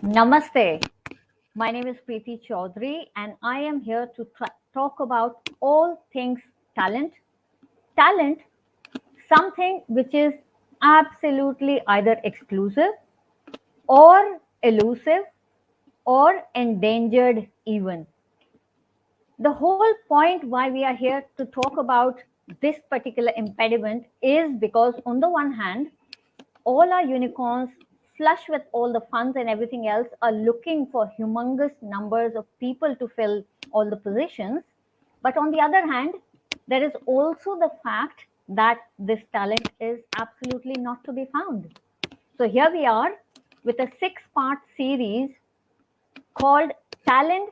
Namaste. My name is Preeti Chaudhary, and I am here to talk about all things talent. Talent, something which is absolutely either exclusive or elusive or endangered, even. The whole point why we are here to talk about this particular impediment is because, on the one hand, all our unicorns, flush with all the funds and everything else, are looking for humongous numbers of people to fill all the positions. But on the other hand, there is also the fact that this talent is absolutely not to be found. So here we are with a 6-part series called Talent,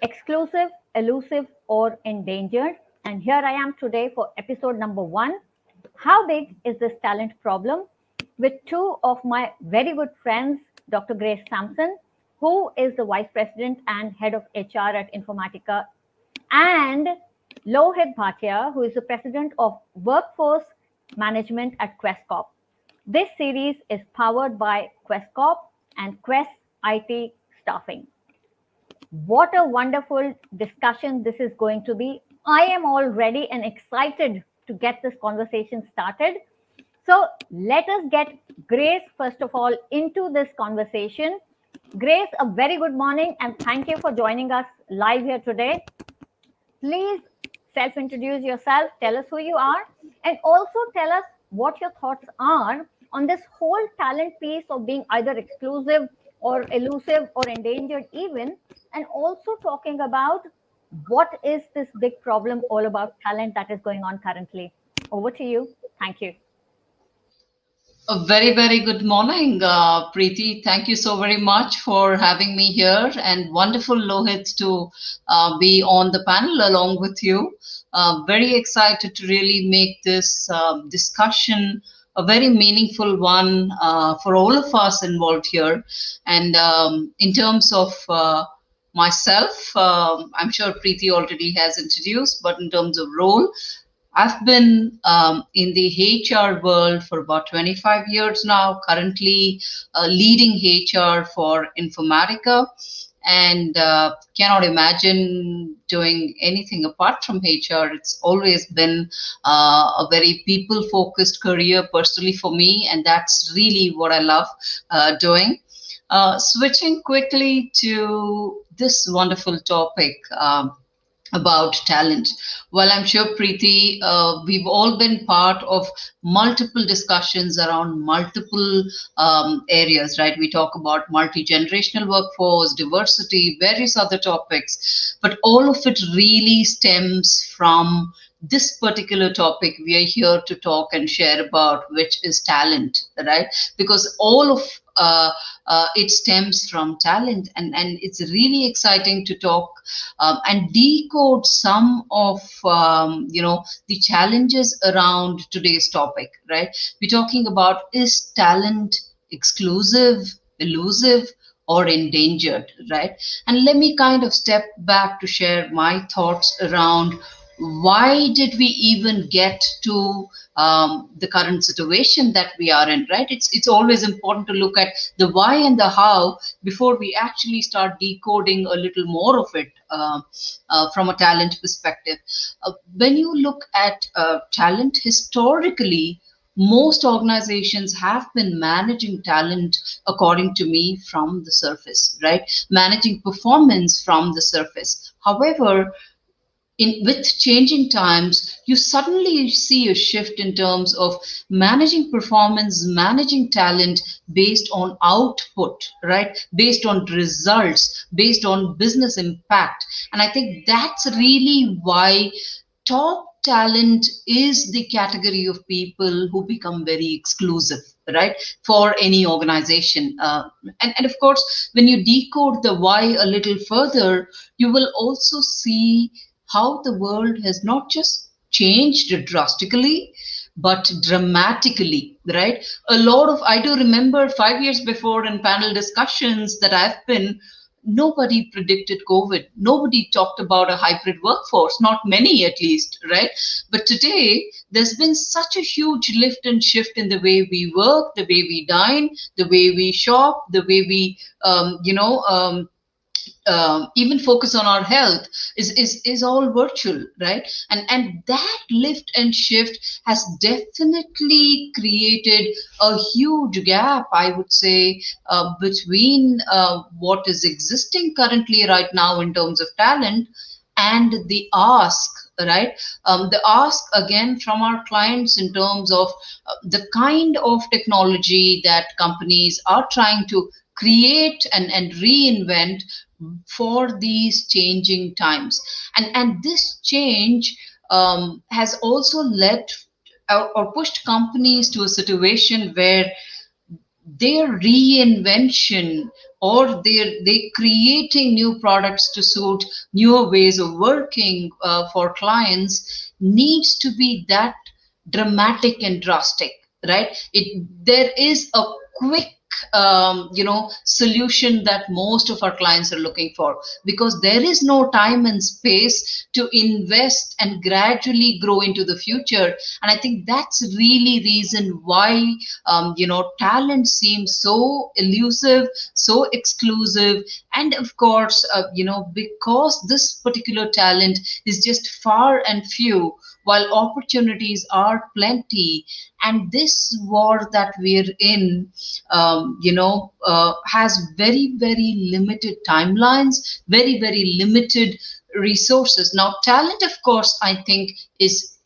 Exclusive, Elusive, or Endangered. And here I am today for episode number 1. How big is this talent problem? With two of my very good friends, Dr. Grace Samson, who is the Vice President and Head of HR at Informatica, and Lohit Bhatia, who is the President of Workforce Management at Quess Corp. This series is powered by Quess Corp and Quess IT Staffing. What a wonderful discussion this is going to be. I am all ready and excited to get this conversation started. So let us get Grace, first of all, into this conversation. Grace, a very good morning and thank you for joining us live here today. Please self-introduce yourself, tell us who you are, and also tell us what your thoughts are on this whole talent piece of being either exclusive or elusive or endangered even, and also talking about what is this big problem all about talent that is going on currently. Over to you. Thank you. A very, very good morning, Preeti. Thank you so very much for having me here, and wonderful, Lohit, to be on the panel along with you. Very excited to really make this discussion a very meaningful one for all of us involved here. And in terms of myself, I'm sure Preeti already has introduced, but in terms of role, I've been in the HR world for about 25 years now, currently leading HR for Informatica, and cannot imagine doing anything apart from HR. It's always been a very people-focused career personally for me, and that's really what I love doing. Switching quickly to this wonderful topic, about talent. Well, I'm sure, Preeti, we've all been part of multiple discussions around multiple areas, right? We talk about multi-generational workforce, diversity, various other topics, but all of it really stems from this particular topic we are here to talk and share about, which is talent, right? Because all of it stems from talent, and it's really exciting to talk and decode some of the challenges around today's topic, right? We're talking about, is talent exclusive, elusive, or endangered, right? And let me kind of step back to share my thoughts around why did we even get to the current situation that we are in, right? It's always important to look at the why and the how before we actually start decoding a little more of it from a talent perspective. When you look at talent historically, most organizations have been managing talent, according to me, from the surface, right? Managing performance from the surface. However, with changing times, you suddenly see a shift in terms of managing performance, managing talent based on output, right? Based on results, based on business impact. And I think that's really why top talent is the category of people who become very exclusive, right, for any organization. And of course, when you decode the why a little further, you will also see how the world has not just changed drastically, but dramatically, right? A lot of, I do remember 5 years before in panel discussions that I've been, nobody predicted COVID. Nobody talked about a hybrid workforce, not many at least, right? But today, there's been such a huge lift and shift in the way we work, the way we dine, the way we shop, the way we, even focus on our health is all virtual, right? And that lift and shift has definitely created a huge gap, I would say, between what is existing currently right now in terms of talent and the ask, right? The ask again from our clients in terms of the kind of technology that companies are trying to create and reinvent for these changing times. And this change has also led or pushed companies to a situation where their reinvention or they creating new products to suit newer ways of working for clients needs to be that dramatic and drastic, right? There is a quick solution that most of our clients are looking for, because there is no time and space to invest and gradually grow into the future. And I think that's really reason why talent seems so elusive, so exclusive. And of course, because this particular talent is just far and few, while opportunities are plenty. And this war that we're in, has very, very limited timelines, very, very limited resources. Now, talent, of course, I think is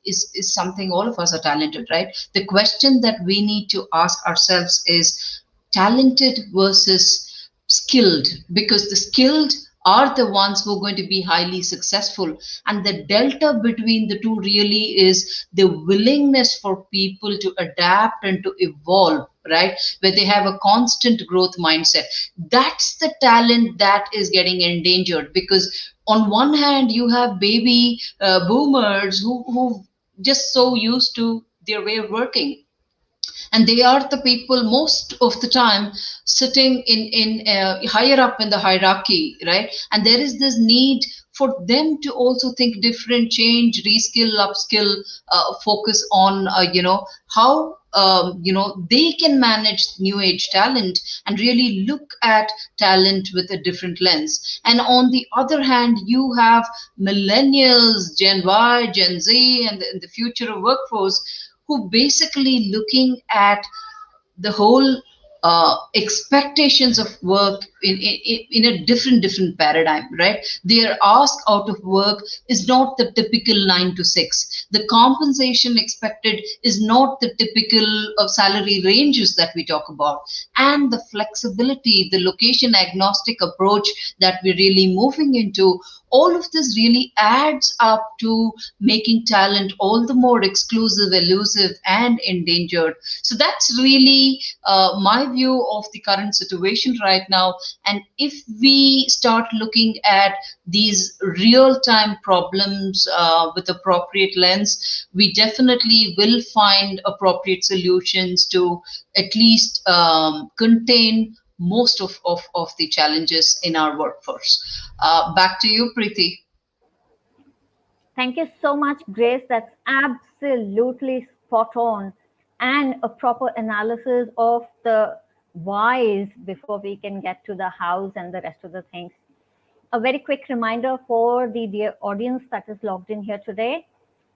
something all of us are talented, right? The question that we need to ask ourselves is talented versus skilled, because the skilled are the ones who are going to be highly successful. And the delta between the two really is the willingness for people to adapt and to evolve, right? Where they have a constant growth mindset. That's the talent that is getting endangered, because on one hand, you have baby boomers who just so used to their way of working, and they are the people most of the time sitting in higher up in the hierarchy, right? And there is this need for them to also think different, change, reskill, upskill, focus on how they can manage new age talent and really look at talent with a different lens. And on the other hand, you have millennials, Gen Y, Gen Z, and the future of workforce, who basically looking at the whole expectations of work in a different paradigm, right? Their ask out of work is not the typical 9 to 6. The compensation expected is not the typical of salary ranges that we talk about. And the flexibility, the location agnostic approach that we're really moving into, all of this really adds up to making talent all the more exclusive, elusive, and endangered. So that's really my view of the current situation right now. And if we start looking at these real-time problems with appropriate lens, we definitely will find appropriate solutions to at least contain most of the challenges in our workforce. Back to you, Preeti. Thank you so much, Grace. That's absolutely spot on, and a proper analysis of the whys before we can get to the hows and the rest of the things. A very quick reminder for the dear audience that is logged in here today.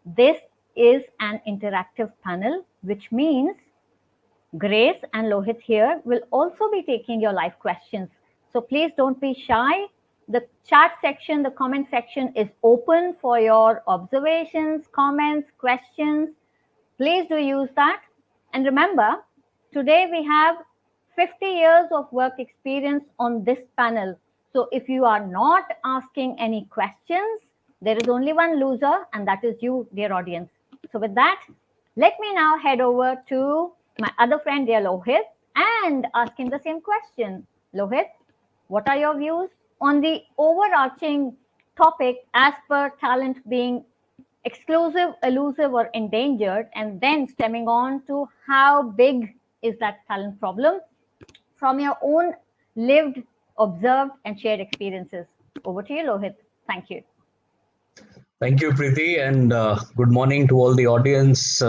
This is an interactive panel, which means Grace and Lohit here will also be taking your live questions. So please don't be shy. The chat section, the comment section is open for your observations, comments, questions. Please do use that. And remember, today we have 50 years of work experience on this panel. So if you are not asking any questions, there is only one loser, and that is you, dear audience. So with that, let me now head over to my other friend, dear Lohit, and ask him the same question. Lohit, what are your views on the overarching topic as per talent being exclusive, elusive, or endangered, and then stemming on to how big is that talent problem from your own lived observed, and shared experiences. Over to you, Lohit. Thank you. Thank you, Preeti, and good morning to all the audience.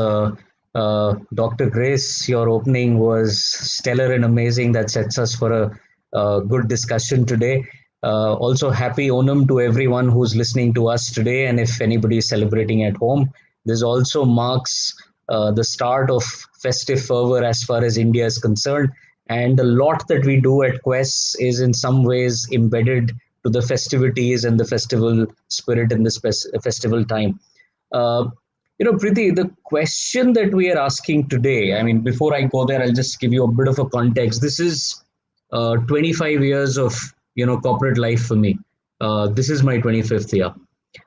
Dr. Grace, your opening was stellar and amazing. That sets us for a good discussion today. Also, happy Onam to everyone who's listening to us today, and if anybody is celebrating at home. This also marks the start of festive fervor as far as India is concerned, and a lot that we do at Quess is in some ways embedded to the festivities and the festival spirit in this festival time. Uh, Preeti, the question that we are asking today, I mean, before I go there, I'll just give you a bit of a context. This is 25 years of, corporate life for me. This is my 25th year.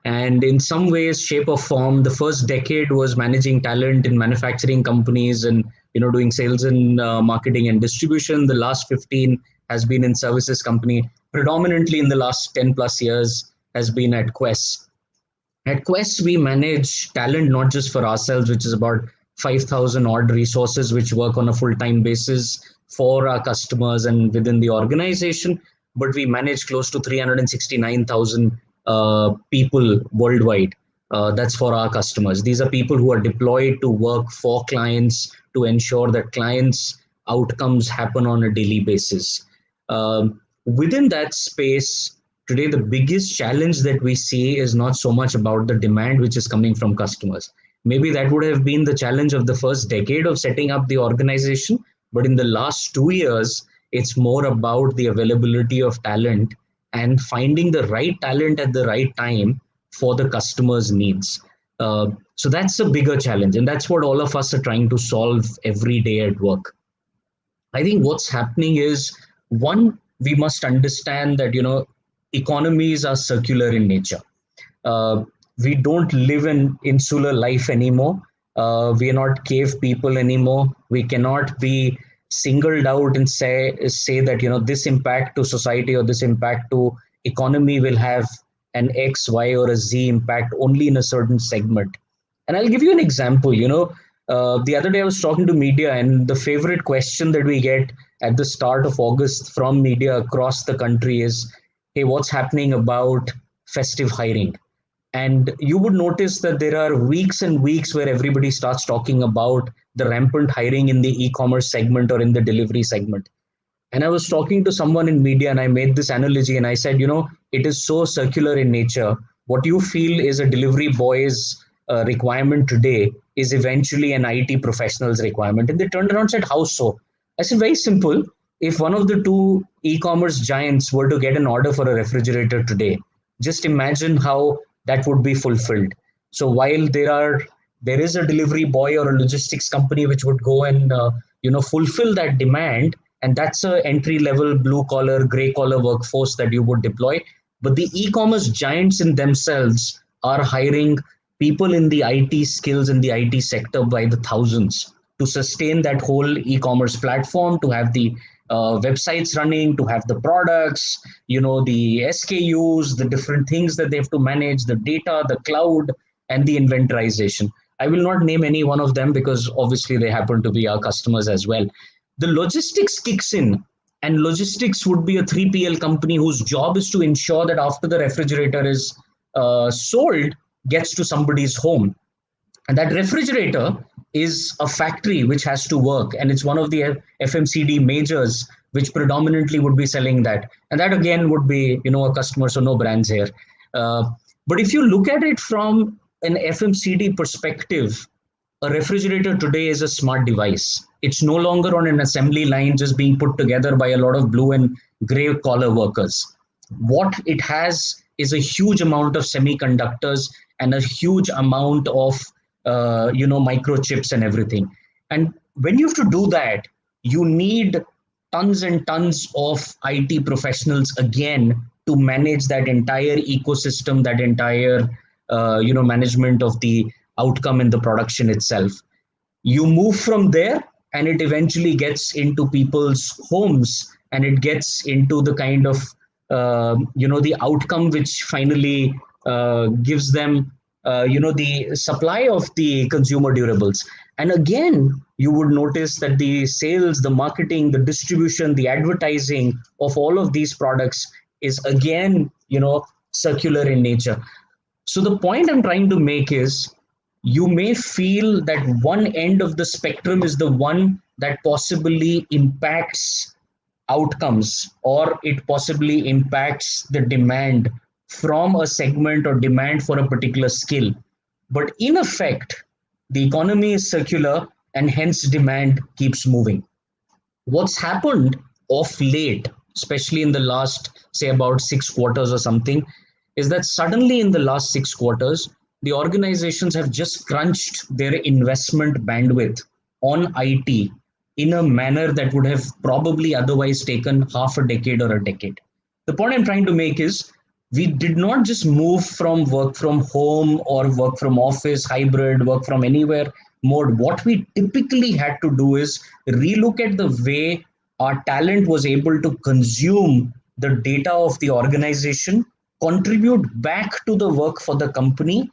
And in some ways, shape or form, the first decade was managing talent in manufacturing companies and, doing sales and marketing and distribution. The last 15 has been in services company. Predominantly in the last 10 plus years has been at Quess. At Quest, we manage talent not just for ourselves, which is about 5,000 odd resources which work on a full time basis for our customers and within the organization, but we manage close to 369,000 people worldwide. That's for our customers. These are people who are deployed to work for clients to ensure that clients' outcomes happen on a daily basis. Within that space, today the biggest challenge that we see is not so much about the demand which is coming from customers. Maybe that would have been the challenge of the first decade of setting up the organization, but in the last 2 years, it's more about the availability of talent and finding the right talent at the right time for the customer's needs. So that's a bigger challenge, and that's what all of us are trying to solve every day at work. I think what's happening is, one, we must understand that economies are circular in nature. Uh, we don't live an insular life anymore. We are not cave people anymore. We cannot be singled out and say that this impact to society or this impact to economy will have an X, Y, or a Z impact only in a certain segment. And I'll give you an example. The other day I was talking to media, and the favorite question that we get at the start of August from media across the country is, hey, what's happening about festive hiring? And you would notice that there are weeks and weeks where everybody starts talking about the rampant hiring in the e-commerce segment or in the delivery segment. And I was talking to someone in media and I made this analogy and I said, it is so circular in nature. What you feel is a delivery boy's requirement today is eventually an IT professional's requirement. And they turned around and said, how so? I said, very simple. If one of the two e-commerce giants were to get an order for a refrigerator today, just imagine how that would be fulfilled. So while there is a delivery boy or a logistics company which would go and fulfill that demand, and that's a entry level blue collar, gray collar workforce that you would deploy. But the e-commerce giants in themselves are hiring people in the IT skills in the IT sector by the thousands to sustain that whole e-commerce platform, to have the websites running, to have the products, the SKUs, the different things that they have to manage, the data, the cloud, and the inventorization. I will not name any one of them because obviously they happen to be our customers as well. The logistics kicks in, and logistics would be a 3PL company whose job is to ensure that after the refrigerator is sold, gets to somebody's home. And that refrigerator is a factory which has to work, and it's one of the FMCD majors which predominantly would be selling that. And that again would be, a customer, so no brands here. But if you look at it from an FMCD perspective, a refrigerator today is a smart device. It's no longer on an assembly line just being put together by a lot of blue and gray collar workers. What it has is a huge amount of semiconductors and a huge amount of microchips and everything. And when you have to do that, you need tons and tons of IT professionals again to manage that entire ecosystem, that entire management of the outcome in the production itself. You move from there and it eventually gets into people's homes, and it gets into the kind of the outcome which finally gives them the supply of the consumer durables. And again, you would notice that the sales, the marketing, the distribution, the advertising of all of these products is again, circular in nature. So the point I'm trying to make is you may feel that one end of the spectrum is the one that possibly impacts outcomes, or it possibly impacts the demand from a segment or demand for a particular skill. But in effect, the economy is circular and hence demand keeps moving. What's happened of late, especially in the last, say, about 6 quarters or something, is that suddenly in the last 6 quarters, the organizations have just crunched their investment bandwidth on IT in a manner that would have probably otherwise taken half a decade or a decade. The point I'm trying to make is we did not just move from work from home or work from office, hybrid, work from anywhere mode. What we typically had to do is relook at the way our talent was able to consume the data of the organization, contribute back to the work for the company,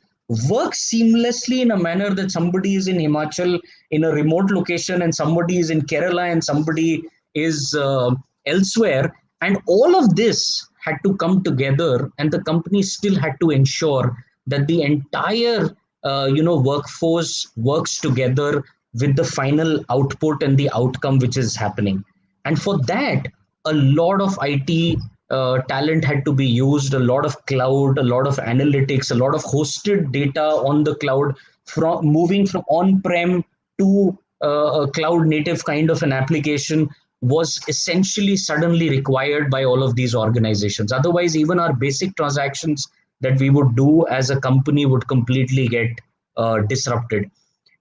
work seamlessly in a manner that somebody is in Himachal in a remote location and somebody is in Kerala and somebody is elsewhere. And all of this had to come together, and the company still had to ensure that the entire workforce works together with the final output and the outcome which is happening. And for that, a lot of IT talent had to be used, a lot of cloud, a lot of analytics, a lot of hosted data on the cloud, from moving from on-prem to a cloud native kind of an application was essentially suddenly required by all of these organizations. Otherwise, even our basic transactions that we would do as a company would completely get disrupted.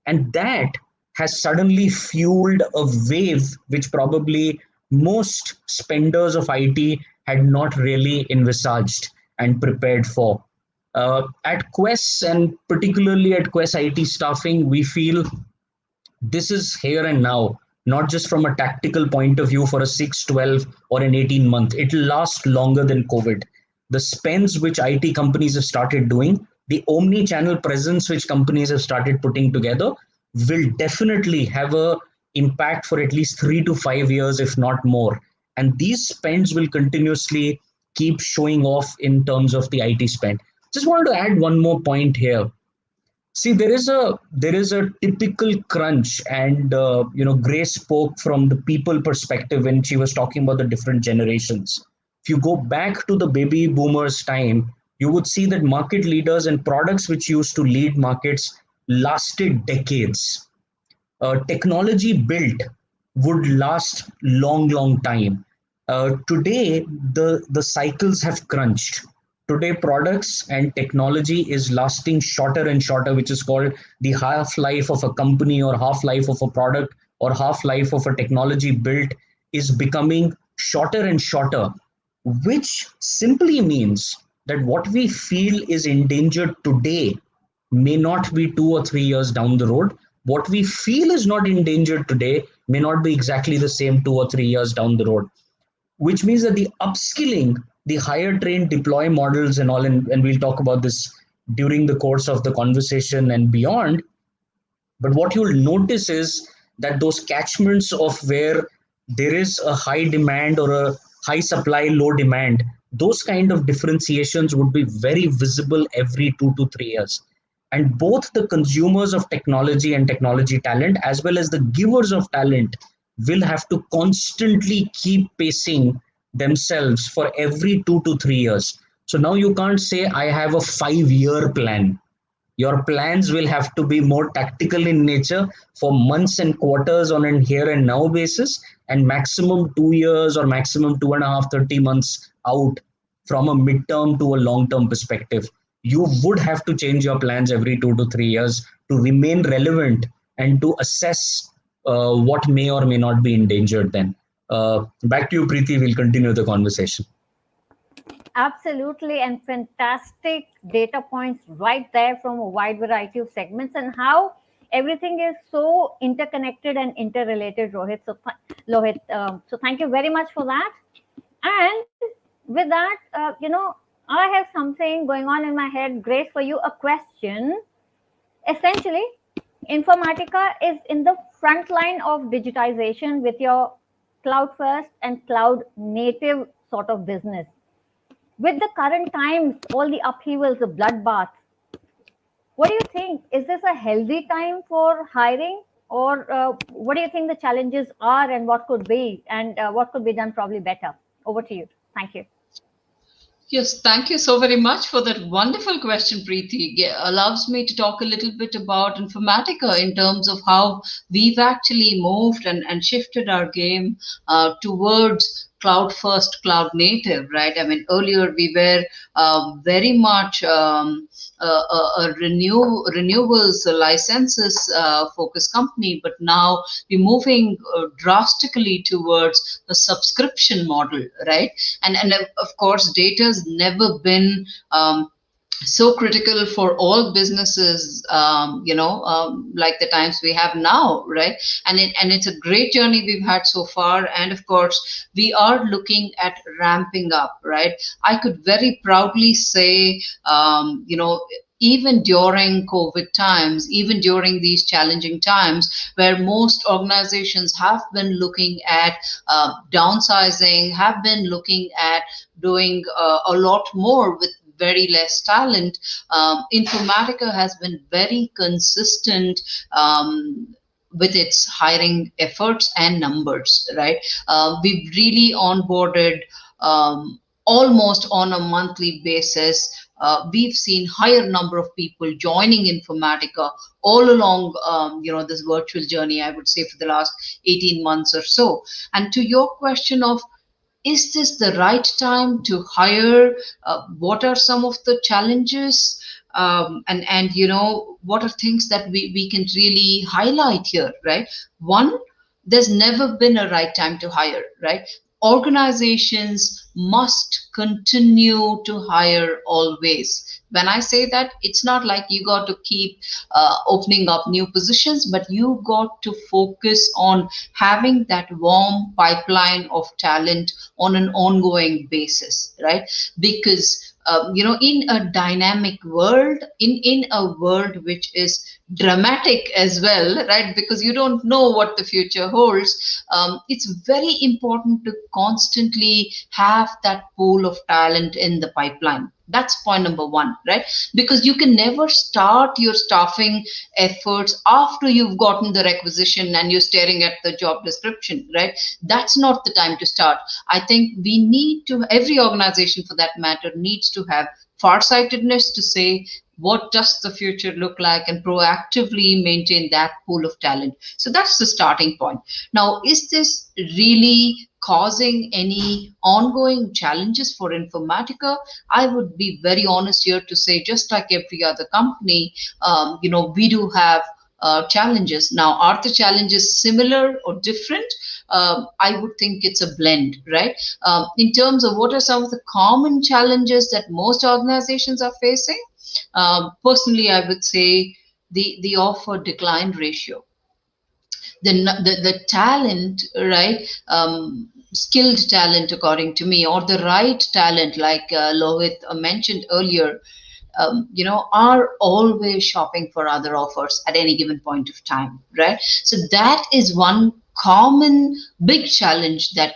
And that has suddenly fueled a wave which probably most spenders of IT had not really envisaged and prepared for. At Quess, and particularly at Quess IT staffing, we feel this is here and now, not just from a tactical point of view for a 6, 12, or an 18 month. It will last longer than COVID. The spends which IT companies have started doing, the omni channel presence which companies have started putting together, will definitely have a impact for at least 3 to 5 years, if not more. And these spends will continuously keep showing off in terms of the IT spend. Just wanted to add one more point here. See, there is a typical crunch, and Grace spoke from the people perspective when she was talking about the different generations. If you go back to the baby boomers time, you would see that market leaders and products which used to lead markets lasted decades. Technology built would last long time. Today, the cycles have crunched. Today, products and technology is lasting shorter and shorter, which is called the half life of a company, or half life of a product, or half life of a technology built is becoming shorter and shorter, which simply means that what we feel is endangered today may not be 2 or 3 years down the road. What we feel is not endangered today may not be exactly the same 2 or 3 years down the road, which means that the upskilling, the higher trained deploy models and all, and we'll talk about this during the course of the conversation and beyond. But what you'll notice is that those catchments of where there is a high demand or a high supply, low demand, those kind of differentiations would be very visible every 2 to 3 years. And both the consumers of technology and technology talent, as well as the givers of talent, will have to constantly keep pacing themselves for every 2 to 3 years. So now you can't say, I have a 5 year plan. Your plans will have to be more tactical in nature, for months and quarters on an here and now basis, and maximum 2 years or maximum 2.5, 30 months out from a midterm to a long term perspective. You would have to change your plans every 2 to 3 years to remain relevant and to assess what may or may not be endangered then. Back to you, Preeti. We'll continue the conversation. Absolutely, and fantastic data points right there from a wide variety of segments, and how everything is so interconnected and interrelated, Rohit. Lohit, so thank you very much for that. And with that, I have something going on in my head. Grace, for you, a question. Essentially, Informatica is in the front line of digitization with your cloud first and cloud native sort of business. With the current times, all the upheavals, the bloodbaths, what do you think? Is this a healthy time for hiring? Or what do you think the challenges are and what could be, and what could be done probably better? Over to you. Thank you. Yes, thank you so very much for that wonderful question, Preeti. Allows me to talk a little bit about Informatica in terms of how we've actually moved and shifted our game towards cloud first, cloud native, right? I mean, earlier we were very much a renewables licenses focused company, but now we're moving drastically towards a subscription model, right? And of course, data has never been so critical for all businesses, like the times we have now, right? And it's a great journey we've had so far, and of course we are looking at ramping up, right? I could very proudly say, even during COVID times, even during these challenging times where most organizations have been looking at downsizing, have been looking at doing a lot more with very less talent, Informatica has been very consistent with its hiring efforts and numbers, right? We've really onboarded almost on a monthly basis. We've seen higher number of people joining Informatica all along, this virtual journey, I would say, for the last 18 months or so. And to your question of, is this the right time to hire? What are some of the challenges? And what are things that we can really highlight here, right? One, there's never been a right time to hire, right? Organizations must continue to hire always. When I say that, it's not like you got to keep opening up new positions, but you got to focus on having that warm pipeline of talent on an ongoing basis, right? Because in a dynamic world, in a world which is dramatic as well, right? Because you don't know what the future holds. It's very important to constantly have that pool of talent in the pipeline. That's point number one, right? Because you can never start your staffing efforts after you've gotten the requisition and you're staring at the job description, right? That's not the time to start. I think we need to, every organization for that matter, needs to have farsightedness to say, what does the future look like, and proactively maintain that pool of talent. So that's the starting point. Now, is this really causing any ongoing challenges for Informatica? I would be very honest here to say, just like every other company, we do have challenges. Now, are the challenges similar or different? I would think it's a blend, right? In terms of what are some of the common challenges that most organizations are facing, personally, I would say the offer decline ratio. The talent, right? Skilled talent, according to me, or the right talent, like Lohit mentioned earlier, are always shopping for other offers at any given point of time, right? So that is one common big challenge that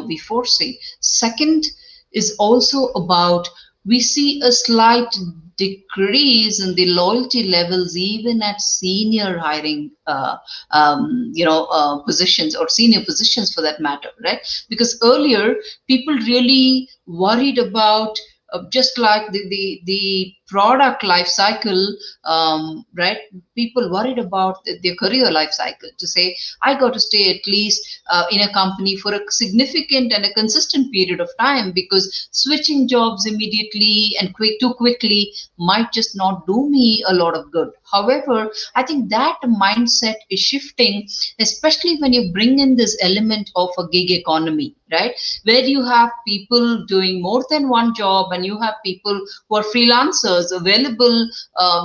we foresee. Second is also about, we see a slight decrease in the loyalty levels even at senior hiring positions, or senior positions for that matter, right? Because earlier people really worried about just like the product life cycle, right? People worried about their career life cycle, to say, I got to stay at least in a company for a significant and a consistent period of time, because switching jobs immediately and too quickly might just not do me a lot of good. However, I think that mindset is shifting, especially when you bring in this element of a gig economy, right? Where you have people doing more than one job, and you have people who are freelancers available,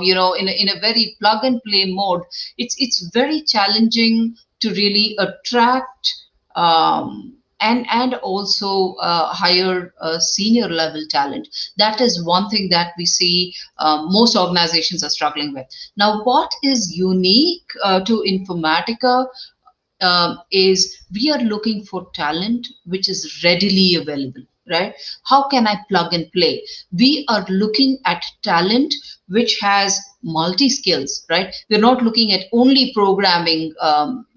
in a very plug and play mode. It's very challenging to really attract and also higher senior level talent. That is one thing that we see most organizations are struggling with. Now, what is unique to Informatica is we are looking for talent which is readily available, right? How can I plug and play? We are looking at talent which has multi skills, right? We're not looking at only programming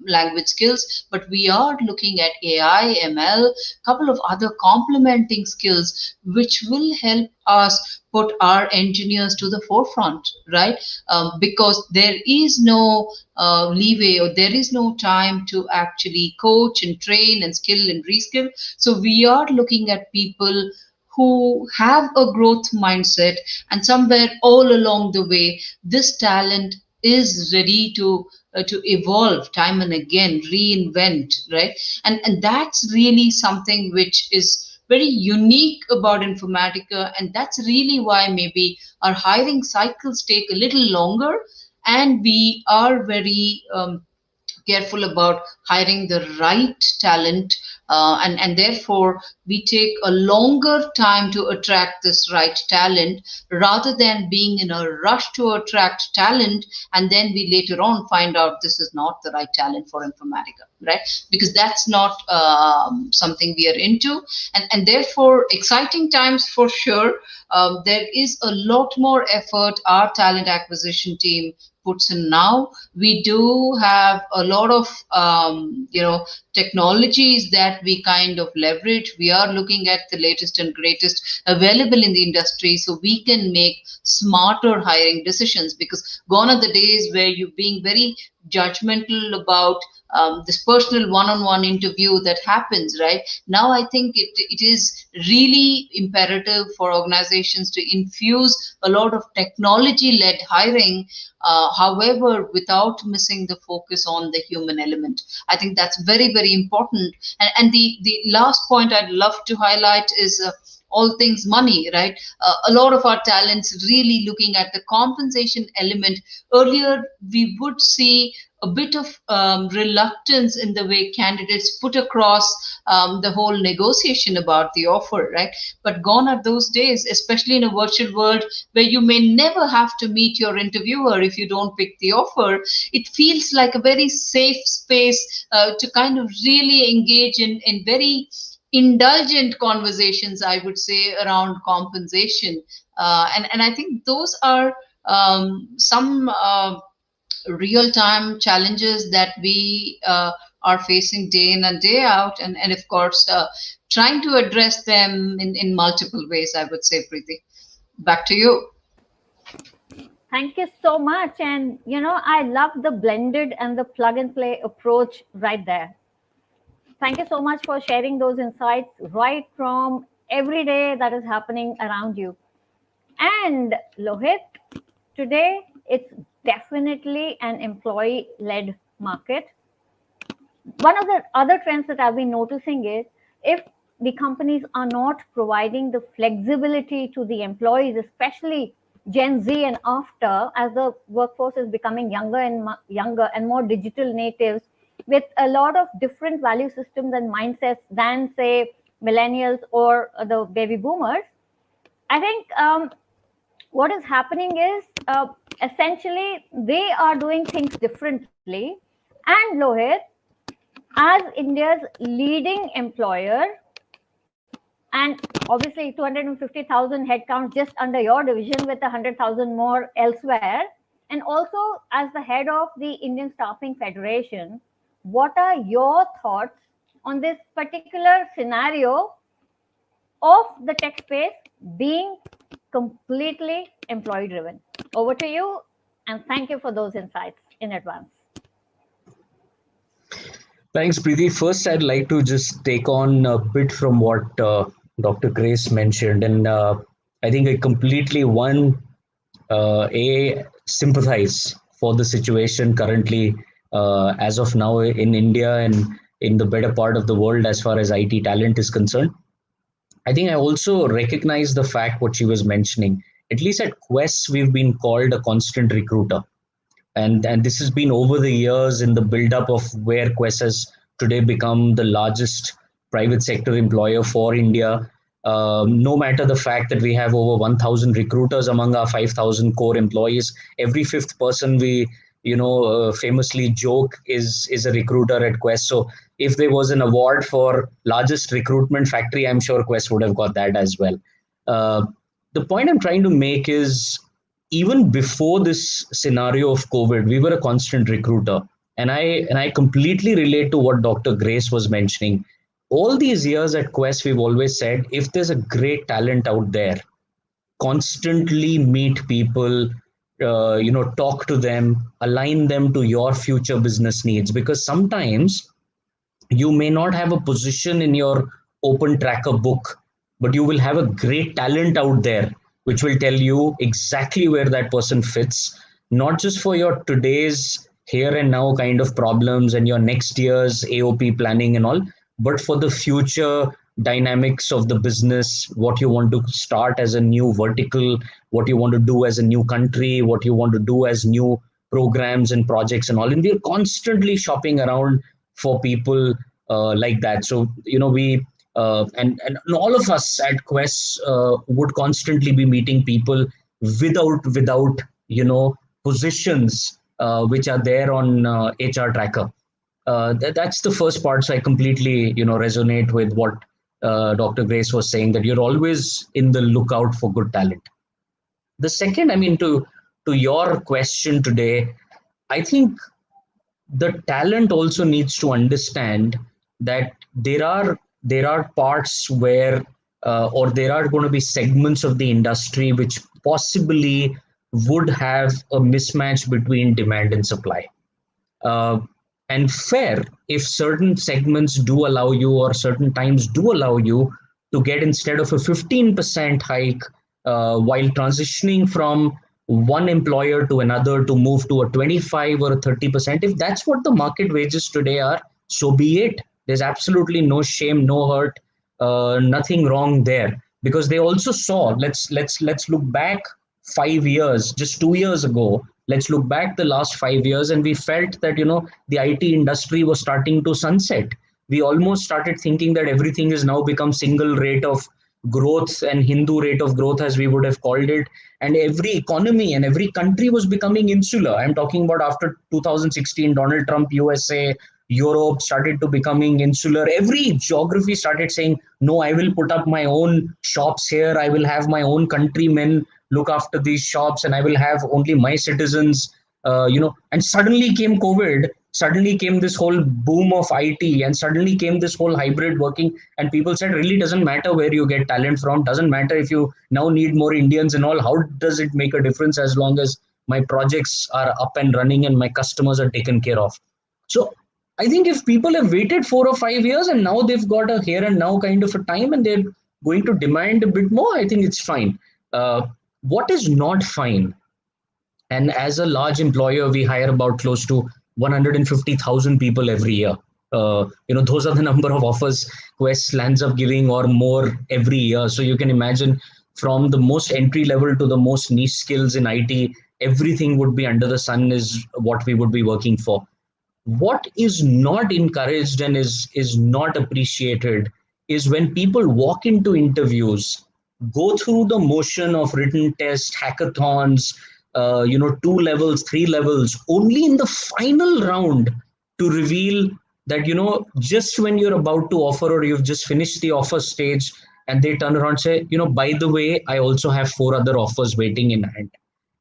language skills, but we are looking at AI, ML, couple of other complementing skills which will help us put our engineers to the forefront, right? Because there is no leeway, or there is no time to actually coach and train and skill and reskill. So we are looking at people who have a growth mindset, and somewhere all along the way this talent is ready to evolve time and again, reinvent, right? And that's really something which is very unique about Informatica, and that's really why maybe our hiring cycles take a little longer, and we are very careful about hiring the right talent, and therefore we take a longer time to attract this right talent, rather than being in a rush to attract talent and then we later on find out this is not the right talent for Informatica, right? Because that's not something we are into. And therefore exciting times for sure. There is a lot more effort our talent acquisition team puts in now. We do have a lot of technologies that we kind of leverage. We are looking at the latest and greatest available in the industry, so we can make smarter hiring decisions, because gone are the days where you're being very judgmental about this personal one-on-one interview that happens, right? Now I think it is really imperative for organizations to infuse a lot of technology-led hiring, however, without missing the focus on the human element. I think that's very, very important. And the last point I'd love to highlight is all things money, right? A lot of our talents really looking at the compensation element. Earlier, we would see a bit of reluctance in the way candidates put across the whole negotiation about the offer, right? But gone are those days, especially in a virtual world where you may never have to meet your interviewer if you don't pick the offer. It feels like a very safe space to kind of really engage in very indulgent conversations, I would say, around compensation. And I think those are some real-time challenges that we are facing day in and day out, and of course trying to address them in multiple ways, I would say. Preeti, back to you. Thank you so much. And I love the blended and the plug and play approach right there. Thank you so much for sharing those insights right from every day that is happening around you. And Lohit, today it's definitely an employee led market. One of the other trends that I've been noticing is, if the companies are not providing the flexibility to the employees, especially Gen Z and after, as the workforce is becoming younger and more digital natives with a lot of different value systems and mindsets than, say, millennials or the baby boomers, I think what is happening is essentially they are doing things differently. And Lohit, as India's leading employer, and obviously 250,000 headcounts just under your division with 100,000 more elsewhere, and also as the head of the Indian Staffing Federation, what are your thoughts on this particular scenario of the tech space being completely employee driven? Over to you, and thank you for those insights in advance. Thanks, Preeti. First, I'd like to just take on a bit from what Dr. Grace mentioned, and I think I completely sympathize for the situation currently as of now in India and in the better part of the world as far as IT talent is concerned. I think I also recognize the fact what she was mentioning. At least at Quess, we've been called a constant recruiter. And this has been over the years in the build-up of where Quess has today become the largest private sector employer for India. No matter the fact that we have over 1,000 recruiters among our 5,000 core employees, every fifth person we famously joke is a recruiter at Quess. So if there was an award for largest recruitment factory, I'm sure Quess would have got that as well. Uh, the point I'm trying to make is, even before this scenario of COVID, we were a constant recruiter. And I completely relate to what Dr. Grace was mentioning. All these years at Quest, we've always said, if there's a great talent out there, constantly meet people, talk to them, align them to your future business needs. Because sometimes you may not have a position in your open tracker book, but you will have a great talent out there which will tell you exactly where that person fits, not just for your today's here and now kind of problems and your next year's AOP planning and all, but for the future dynamics of the business, what you want to start as a new vertical, what you want to do as a new country, what you want to do as new programs and projects and all. And we're constantly shopping around for people like that. So we and all of us at Quest would constantly be meeting people without positions which are there on HR tracker. That's the first part. So I completely resonate with what Dr. Grace was saying, that you're always in the lookout for good talent. The second, I mean, to your question today, I think the talent also needs to understand that there are parts where or there are going to be segments of the industry which possibly would have a mismatch between demand and supply. uh, and fair if certain segments do allow you, or certain times do allow you, to get, instead of a 15% hike while transitioning from one employer to another, to move to a 25 or a 30%. If that's what the market wages today are, so be it. There's absolutely no shame, no hurt, nothing wrong there, because they also saw, let's look back 5 years, just 2 years ago. Let's look back the last 5 years, and we felt that the IT industry was starting to sunset. We almost started thinking that everything is now become single rate of growth, and Hindu rate of growth, as we would have called it. And every economy and every country was becoming insular. I'm talking about after 2016, Donald Trump, USA, Europe started to becoming insular. Every geography started saying, no, I will put up my own shops here. I will have my own countrymen look after these shops, and I will have only my citizens. And suddenly came COVID, suddenly came this whole boom of IT, and suddenly came this whole hybrid working. And people said, really doesn't matter where you get talent from, doesn't matter if you now need more Indians and all. How does it make a difference as long as my projects are up and running and my customers are taken care of? So I think if people have waited 4 or 5 years and now they've got a here and now kind of a time, and they're going to demand a bit more, I think it's fine. What is not fine, and as a large employer, we hire about close to 150,000 people every year. Those are the number of offers Quest lands up giving or more every year. So you can imagine, from the most entry level to the most niche skills in IT, everything would be under the sun is what we would be working for. What is not encouraged and is not appreciated is when people walk into interviews, go through the motion of written tests, hackathons, 2 levels, 3 levels, only in the final round to reveal that, just when you're about to offer, or you've just finished the offer stage, and they turn around and say, by the way, I also have 4 other offers waiting in hand.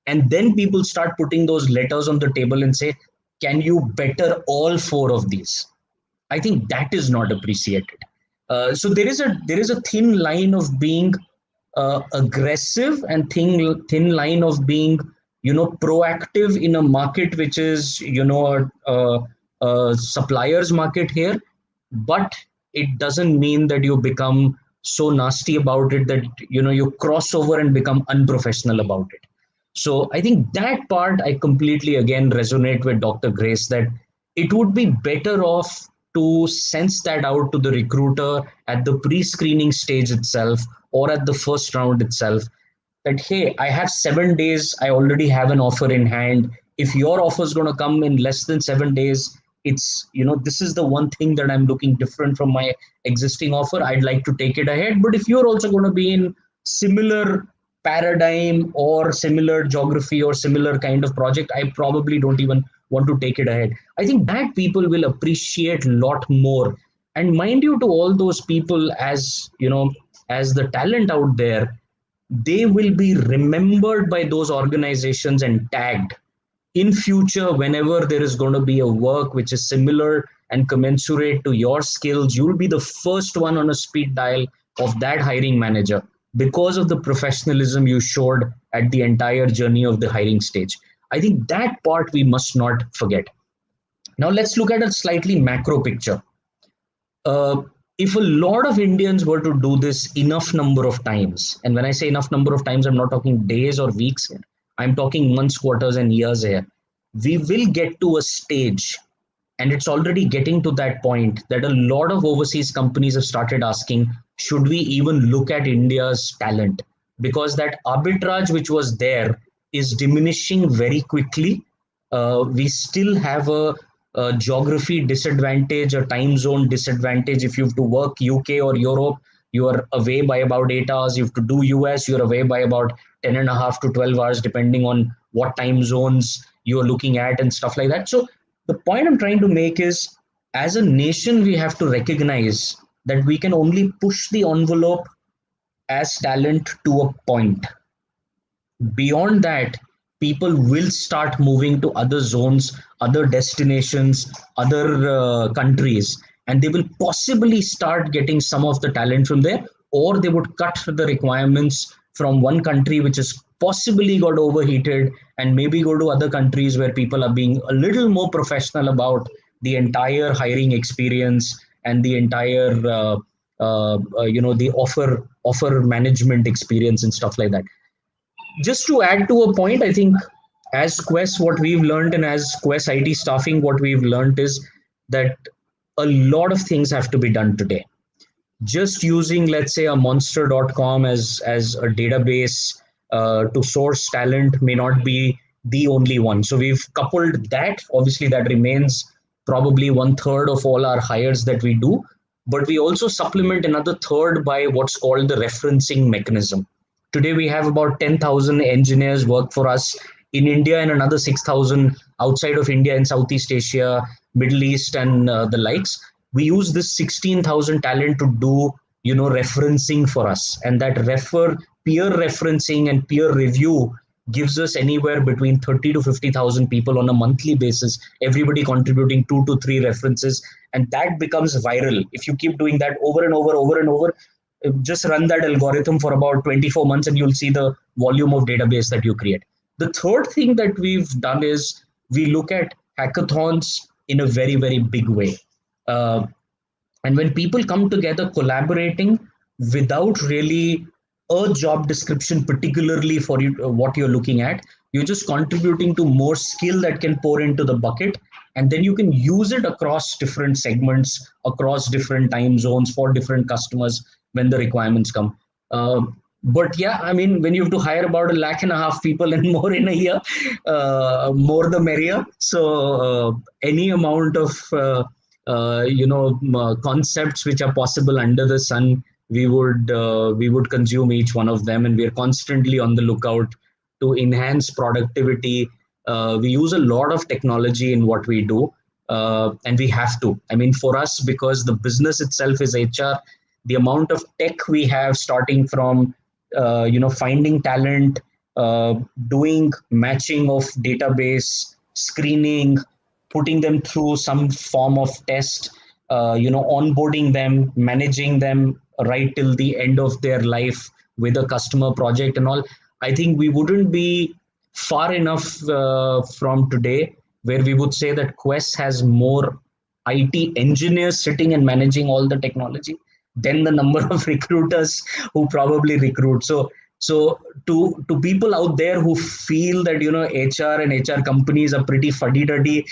And then people start putting those letters on the table and say, can you better all 4 of these? I think that is not appreciated. So there is a thin line of being aggressive, and thin line of being proactive in a market which is a suppliers market here. But it doesn't mean that you become so nasty about it that you cross over and become unprofessional about it. So I think that part I completely again resonate with Dr. Grace, that it would be better off to sense that out to the recruiter at the pre-screening stage itself, or at the first round itself, that hey, I have 7 days, I already have an offer in hand. If your offer is going to come in less than 7 days, it's, this is the one thing that I'm looking different from my existing offer, I'd like to take it ahead. But if you're also going to be in similar paradigm or similar geography or similar kind of project, I probably don't even want to take it ahead. I think that people will appreciate a lot more. And mind you, to all those people, as as the talent out there, they will be remembered by those organizations and tagged in future. Whenever there is going to be a work which is similar and commensurate to your skills, you'll be the first one on a speed dial of that hiring manager, because of the professionalism you showed at the entire journey of the hiring stage. I think that part we must not forget. Now let's look at a slightly macro picture. uh, if a lot of Indians were to do this enough number of times, and when I say enough number of times, I'm not talking days or weeks here, I'm talking months, quarters, and years here, we will get to a stage, and it's already getting to that point, that a lot of overseas companies have started asking, should we even look at India's talent? Because that arbitrage which was there is diminishing very quickly. We still have a geography disadvantage, a time zone disadvantage. If you have to work UK or Europe, you are away by about 8 hours. You have to do US, you're away by about 10 and a half to 12 hours, depending on what time zones you're looking at and stuff like that. So the point I'm trying to make is, as a nation, we have to recognize that we can only push the envelope as talent to a point. Beyond that, people will start moving to other zones, other destinations, other countries, and they will possibly start getting some of the talent from there, or they would cut the requirements from one country which has possibly got overheated, and maybe go to other countries where people are being a little more professional about the entire hiring experience and the entire the offer management experience and stuff like that. Just to add to a point, I think as Quest, what we've learned, and as Quest IT staffing, what we've learned is that a lot of things have to be done today. Just using, let's say, a monster.com as a database to source talent may not be the only one. So we've coupled that. Obviously, that remains probably one third of all our hires that we do. But we also supplement another third by what's called the referencing mechanism. Today, we have about 10,000 engineers work for us in India, and another 6,000 outside of India in Southeast Asia, Middle East, and the likes. We use this 16,000 talent to do, referencing for us. And that peer referencing and peer review gives us anywhere between 30 to 50,000 people on a monthly basis, everybody contributing 2 to 3 references. And that becomes viral. If you keep doing that over and over and over, just run that algorithm for about 24 months and you'll see the volume of database that you create. The third thing that we've done is we look at hackathons in a very, very big way. Uh, and when people come together collaborating without really a job description, particularly for you, what you're looking at, you're just contributing to more skill that can pour into the bucket. And then you can use it across different segments, across different time zones for different customers when the requirements come. But yeah, I mean, when you have to hire about 1.5 lakh people and more in a year, more the merrier. So any amount of concepts which are possible under the sun, we would consume each one of them, and we are constantly on the lookout to enhance productivity. We use a lot of technology in what we do, and we have to. I mean, for us, because the business itself is HR, the amount of tech we have, starting from finding talent, doing matching of database, screening, putting them through some form of test, onboarding them, managing them right till the end of their life with a customer project and all. I think we wouldn't be far enough from today where we would say that Quest has more IT engineers sitting and managing all the technology than the number of recruiters who probably recruit. So to people out there who feel that HR and HR companies are pretty fuddy-duddy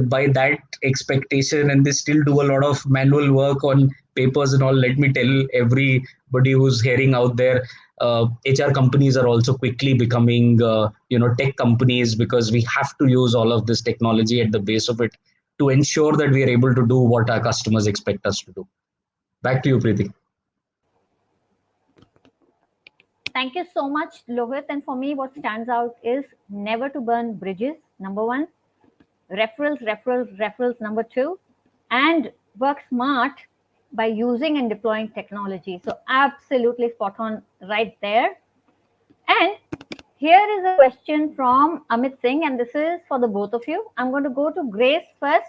by that expectation, and they still do a lot of manual work on papers and all, let me tell everybody who's hearing out there, HR companies are also quickly becoming tech companies, because we have to use all of this technology at the base of it. to ensure that we are able to do what our customers expect us to do. Back to you, Preeti. Thank you so much, Lohit. And for me, what stands out is never to burn bridges, number one, referrals, referrals, referrals, number two, and work smart by using and deploying technology. So, absolutely spot on right there. And here is a question from Amit Singh, and this is for the both of you. I'm going to go to Grace first.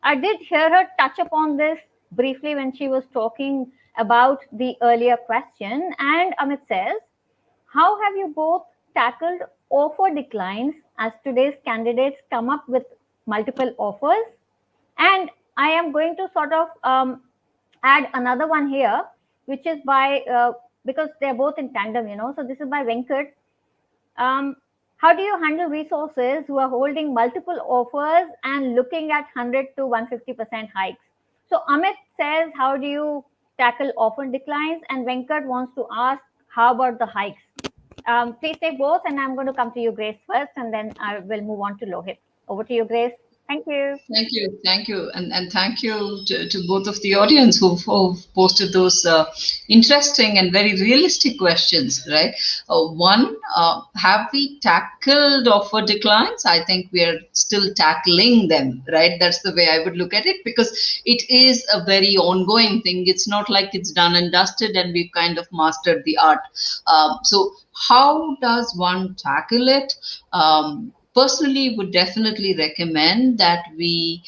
I did hear her touch upon this briefly when she was talking about the earlier question. And Amit says, how have you both tackled offer declines as today's candidates come up with multiple offers? And I am going to sort of add another one here, which is because they're both in tandem, So this is by Venkat. How do you handle resources who are holding multiple offers and looking at 100 to 150% hikes? So Amit says, how do you tackle offer declines? And Venkat wants to ask, how about the hikes? Please take both, and I'm going to come to you, Grace, first, and then I will move on to Lohit. Over to you, Grace. Thank you. Thank you, and thank you to both of the audience who've posted those interesting and very realistic questions, right? One, have we tackled offer declines? I think we are still tackling them, right? That's the way I would look at it, because it is a very ongoing thing. It's not like it's done and dusted and we've kind of mastered the art. So how does one tackle it? Personally, would definitely recommend that we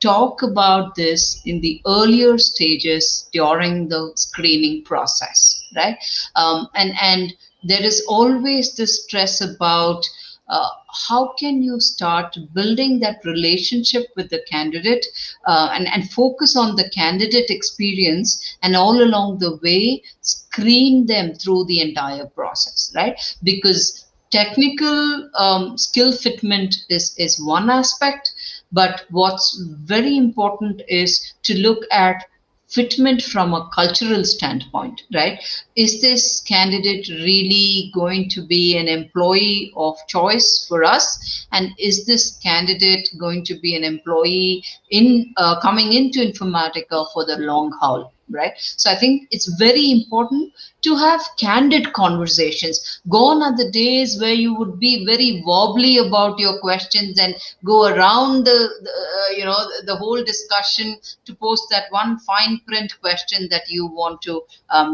talk about this in the earlier stages during the screening process, right? And there is always this stress about how can you start building that relationship with the candidate and focus on the candidate experience, and all along the way screen them through the entire process, right? Because technical skill fitment is one aspect, but what's very important is to look at fitment from a cultural standpoint, right? Is this candidate really going to be an employee of choice for us? And is this candidate going to be an employee in coming into Informatica for the long haul? Right. So I think it's very important to have candid conversations. Gone are the days where you would be very wobbly about your questions and go around the whole discussion to post that one fine print question that you want to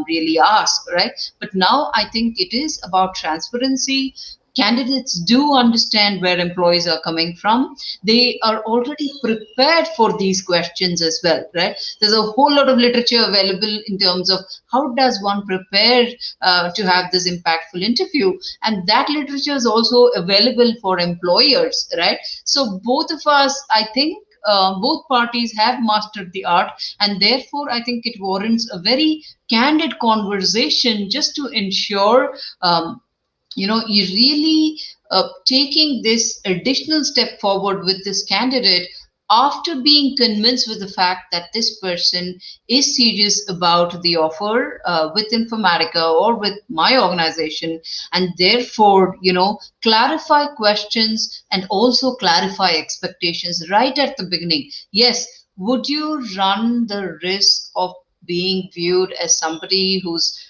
really ask. Right. But now I think it is about transparency. Candidates do understand where employees are coming from. They are already prepared for these questions as well, right? There's a whole lot of literature available in terms of how does one prepare to have this impactful interview. And that literature is also available for employers, right? So both of us, I think, both parties have mastered the art, and therefore I think it warrants a very candid conversation just to ensure you're really taking this additional step forward with this candidate after being convinced with the fact that this person is serious about the offer with Informatica or with my organization, and therefore, clarify questions and also clarify expectations right at the beginning. Yes, would you run the risk of being viewed as somebody who's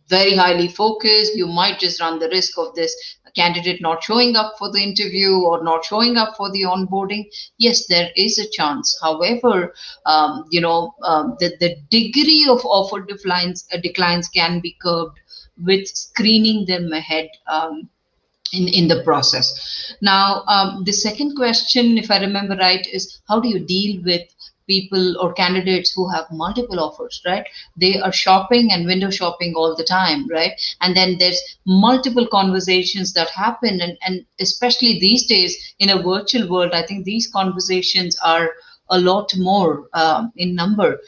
very highly focused? You might just run the risk of this candidate not showing up for the interview or not showing up for the onboarding. Yes, there is a chance. However, the degree of offer declines can be curbed with screening them ahead in the process. Now, the second question, if I remember right, is how do you deal with people or candidates who have multiple offers, right? They are shopping and window shopping all the time, right? And then there's multiple conversations that happen. And especially these days in a virtual world, I think these conversations are a lot more in number.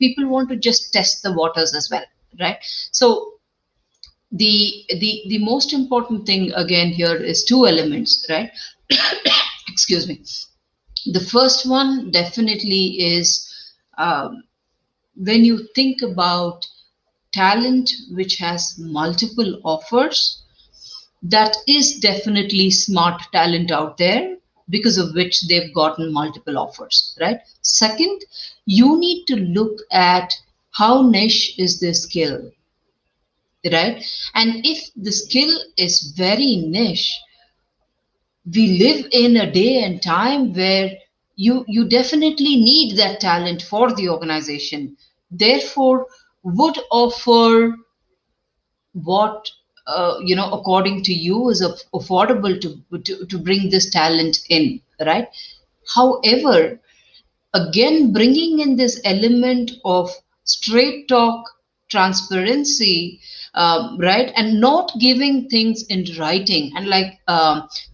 People want to just test the waters as well, right? So the most important thing again here is two elements, right? Excuse me. The first one definitely is when you think about talent which has multiple offers, that is definitely smart talent out there, because of which they've gotten multiple offers, right? Second, you need to look at how niche is the skill, right? And if the skill is very niche, we live in a day and time where you definitely need that talent for the organization. Therefore, would offer what according to you is affordable to bring this talent in, right? However, again bringing in this element of straight talk, transparency, right, and not giving things in writing. And like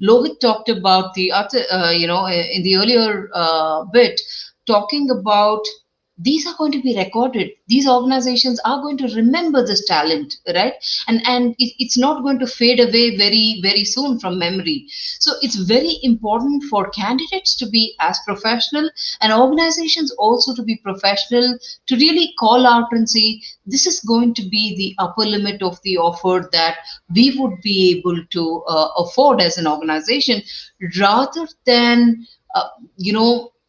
Lohit talked about the other, in the earlier bit, talking about these are going to be recorded. These organizations are going to remember this talent, right? And it's not going to fade away very, very soon from memory. So it's very important for candidates to be as professional and organizations also to be professional, to really call out and say, this is going to be the upper limit of the offer that we would be able to afford as an organization, rather than,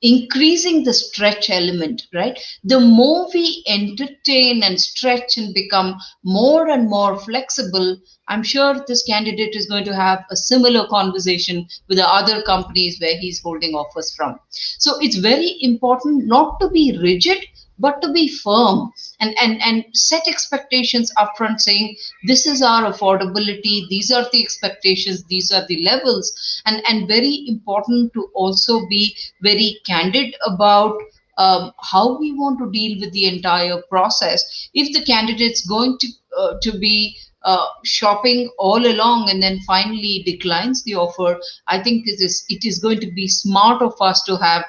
increasing the stretch element, right? The more we entertain and stretch and become more and more flexible, I'm sure this candidate is going to have a similar conversation with the other companies where he's holding offers from. So it's very important not to be rigid, but to be firm, and set expectations upfront, saying this is our affordability, these are the expectations, these are the levels, and very important to also be very candid about how we want to deal with the entire process. If the candidate's going to be shopping all along and then finally declines the offer, I think it is going to be smart of us to have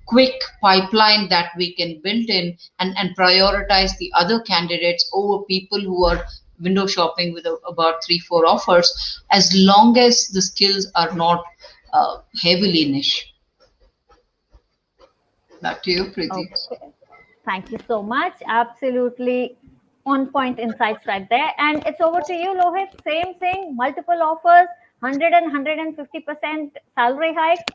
quick pipeline that we can build in, and prioritize the other candidates over people who are window shopping with about 3-4 offers, as long as the skills are not heavily niche. Back to you, Preeti. Okay. Thank you so much. Absolutely on point insights right there. And it's over to you, Lohit. Same thing, multiple offers, 100 and 150% salary hike.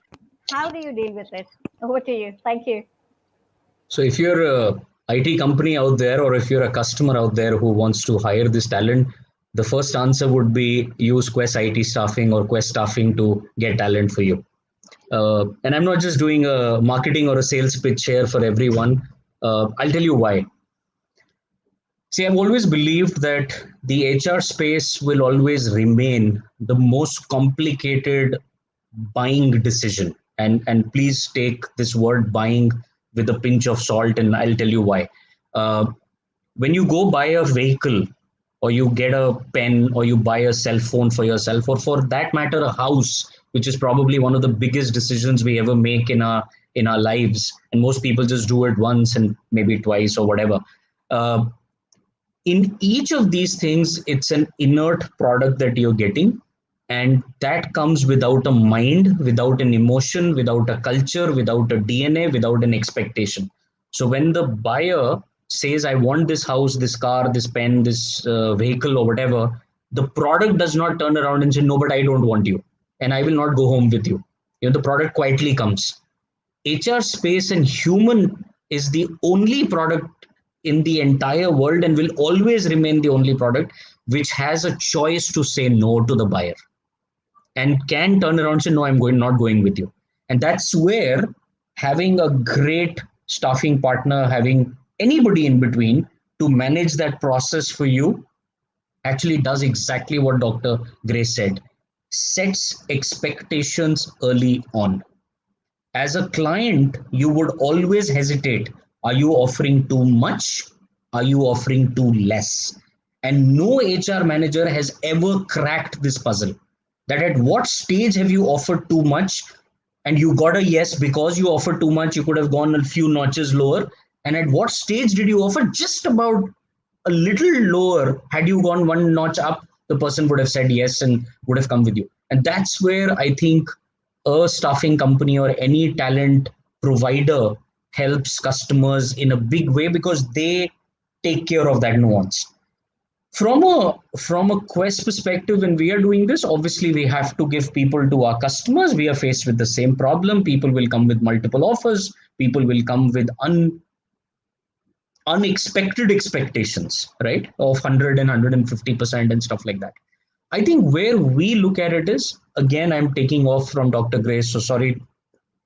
How do you deal with it? Over to you. Thank you. So if you're a IT company out there, or if you're a customer out there who wants to hire this talent, the first answer would be use Quess IT staffing or Quess staffing to get talent for you. And I'm not just doing a marketing or a sales pitch here for everyone. I'll tell you why. See, I've always believed that the HR space will always remain the most complicated buying decision. And please take this word buying with a pinch of salt, and I'll tell you why. When you go buy a vehicle, or you get a pen, or you buy a cell phone for yourself, or for that matter, a house, which is probably one of the biggest decisions we ever make in our lives, and most people just do it once and maybe twice or whatever. In each of these things, it's an inert product that you're getting, and that comes without a mind, without an emotion, without a culture, without a DNA, without an expectation. So when the buyer says, I want this house, this car, this pen, this vehicle, or whatever, the product does not turn around and say, no, but I don't want you, and I will not go home with you. The product quietly comes. HR space and human is the only product in the entire world, and will always remain the only product which has a choice to say no to the buyer, and can turn around and say, no, not going with you. And that's where having a great staffing partner, having anybody in between to manage that process for you, actually does exactly what Dr. Gray said: sets expectations early on. As a client, you would always hesitate. Are you offering too much? Are you offering too less? And no HR manager has ever cracked this puzzle. That at what stage have you offered too much and you got a yes because you offered too much? You could have gone a few notches lower. And at what stage did you offer just about a little lower? Had you gone one notch up, the person would have said yes and would have come with you. And that's where I think a staffing company or any talent provider helps customers in a big way, because they take care of that nuance. From a Quest perspective, when we are doing this, obviously we have to give people to our customers. We are faced with the same problem. People will come with multiple offers. People will come with unexpected expectations, right, of 100 and 150% and stuff like that. I think where we look at it is, again, I'm taking off from Dr. Grace. So sorry,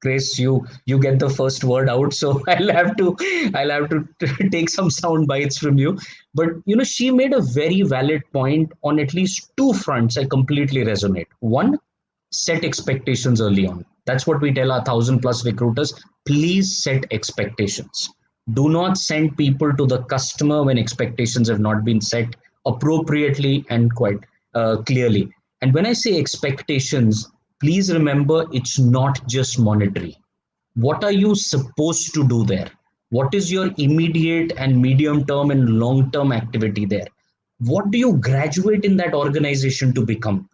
Grace, you get the first word out. So I'll have to take some sound bites from you. But she made a very valid point on at least two fronts. I completely resonate. One, set expectations early on. That's what we tell our 1,000+ recruiters. Please set expectations. Do not send people to the customer when expectations have not been set appropriately and quite clearly. And when I say expectations, please remember, it's not just monetary. What are you supposed to do there? What is your immediate and medium term and long term activity there? What do you graduate in that organization to become?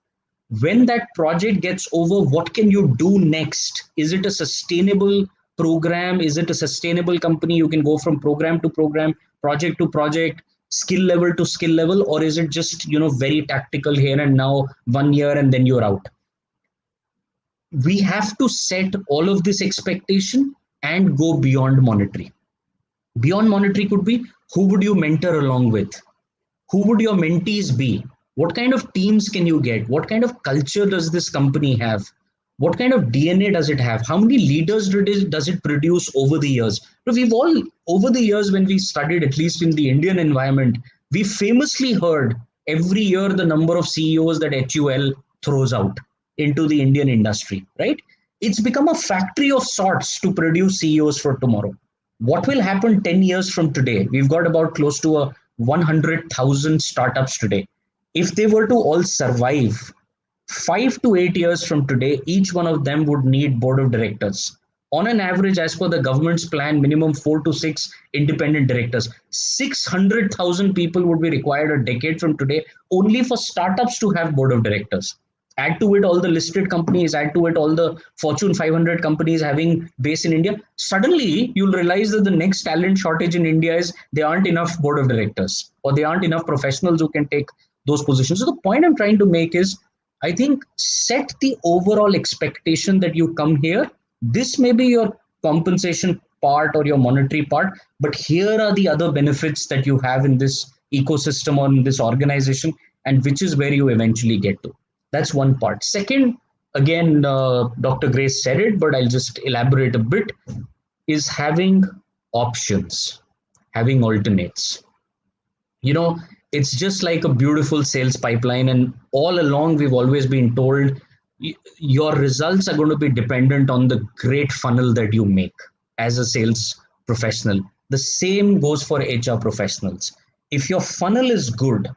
When that project gets over, what can you do next? Is it a sustainable program? Is it a sustainable company? You can go from program to program, project to project, skill level to skill level, or is it just very tactical here and now, 1 year and then you're out? We have to set all of this expectation and go beyond monetary. Beyond monetary could be, who would you mentor along with? Who would your mentees be? What kind of teams can you get? What kind of culture does this company have? What kind of DNA does it have? How many leaders does it produce over the years? So we've all, over the years, when we studied, at least in the Indian environment, we famously heard every year the number of CEOs that HUL throws out into the Indian industry, right? It's become a factory of sorts to produce CEOs for tomorrow. What will happen 10 years from today? We've got about close to 100,000 startups today. If they were to all survive, 5 to 8 years from today, each one of them would need board of directors. On an average, as per the government's plan, minimum 4 to 6 independent directors. 600,000 people would be required a decade from today only for startups to have board of directors. Add to it all the listed companies, add to it all the Fortune 500 companies having base in India. Suddenly, you'll realize that the next talent shortage in India is there aren't enough board of directors, or there aren't enough professionals who can take those positions. So the point I'm trying to make is, I think, set the overall expectation that you come here. This may be your compensation part or your monetary part, but here are the other benefits that you have in this ecosystem or in this organization, and which is where you eventually get to. That's one part. Second, again, Dr. Grace said it, but I'll just elaborate a bit, is having options, having alternates. It's just like a beautiful sales pipeline, and all along we've always been told your results are going to be dependent on the great funnel that you make as a sales professional. The same goes for HR professionals. If your funnel is good,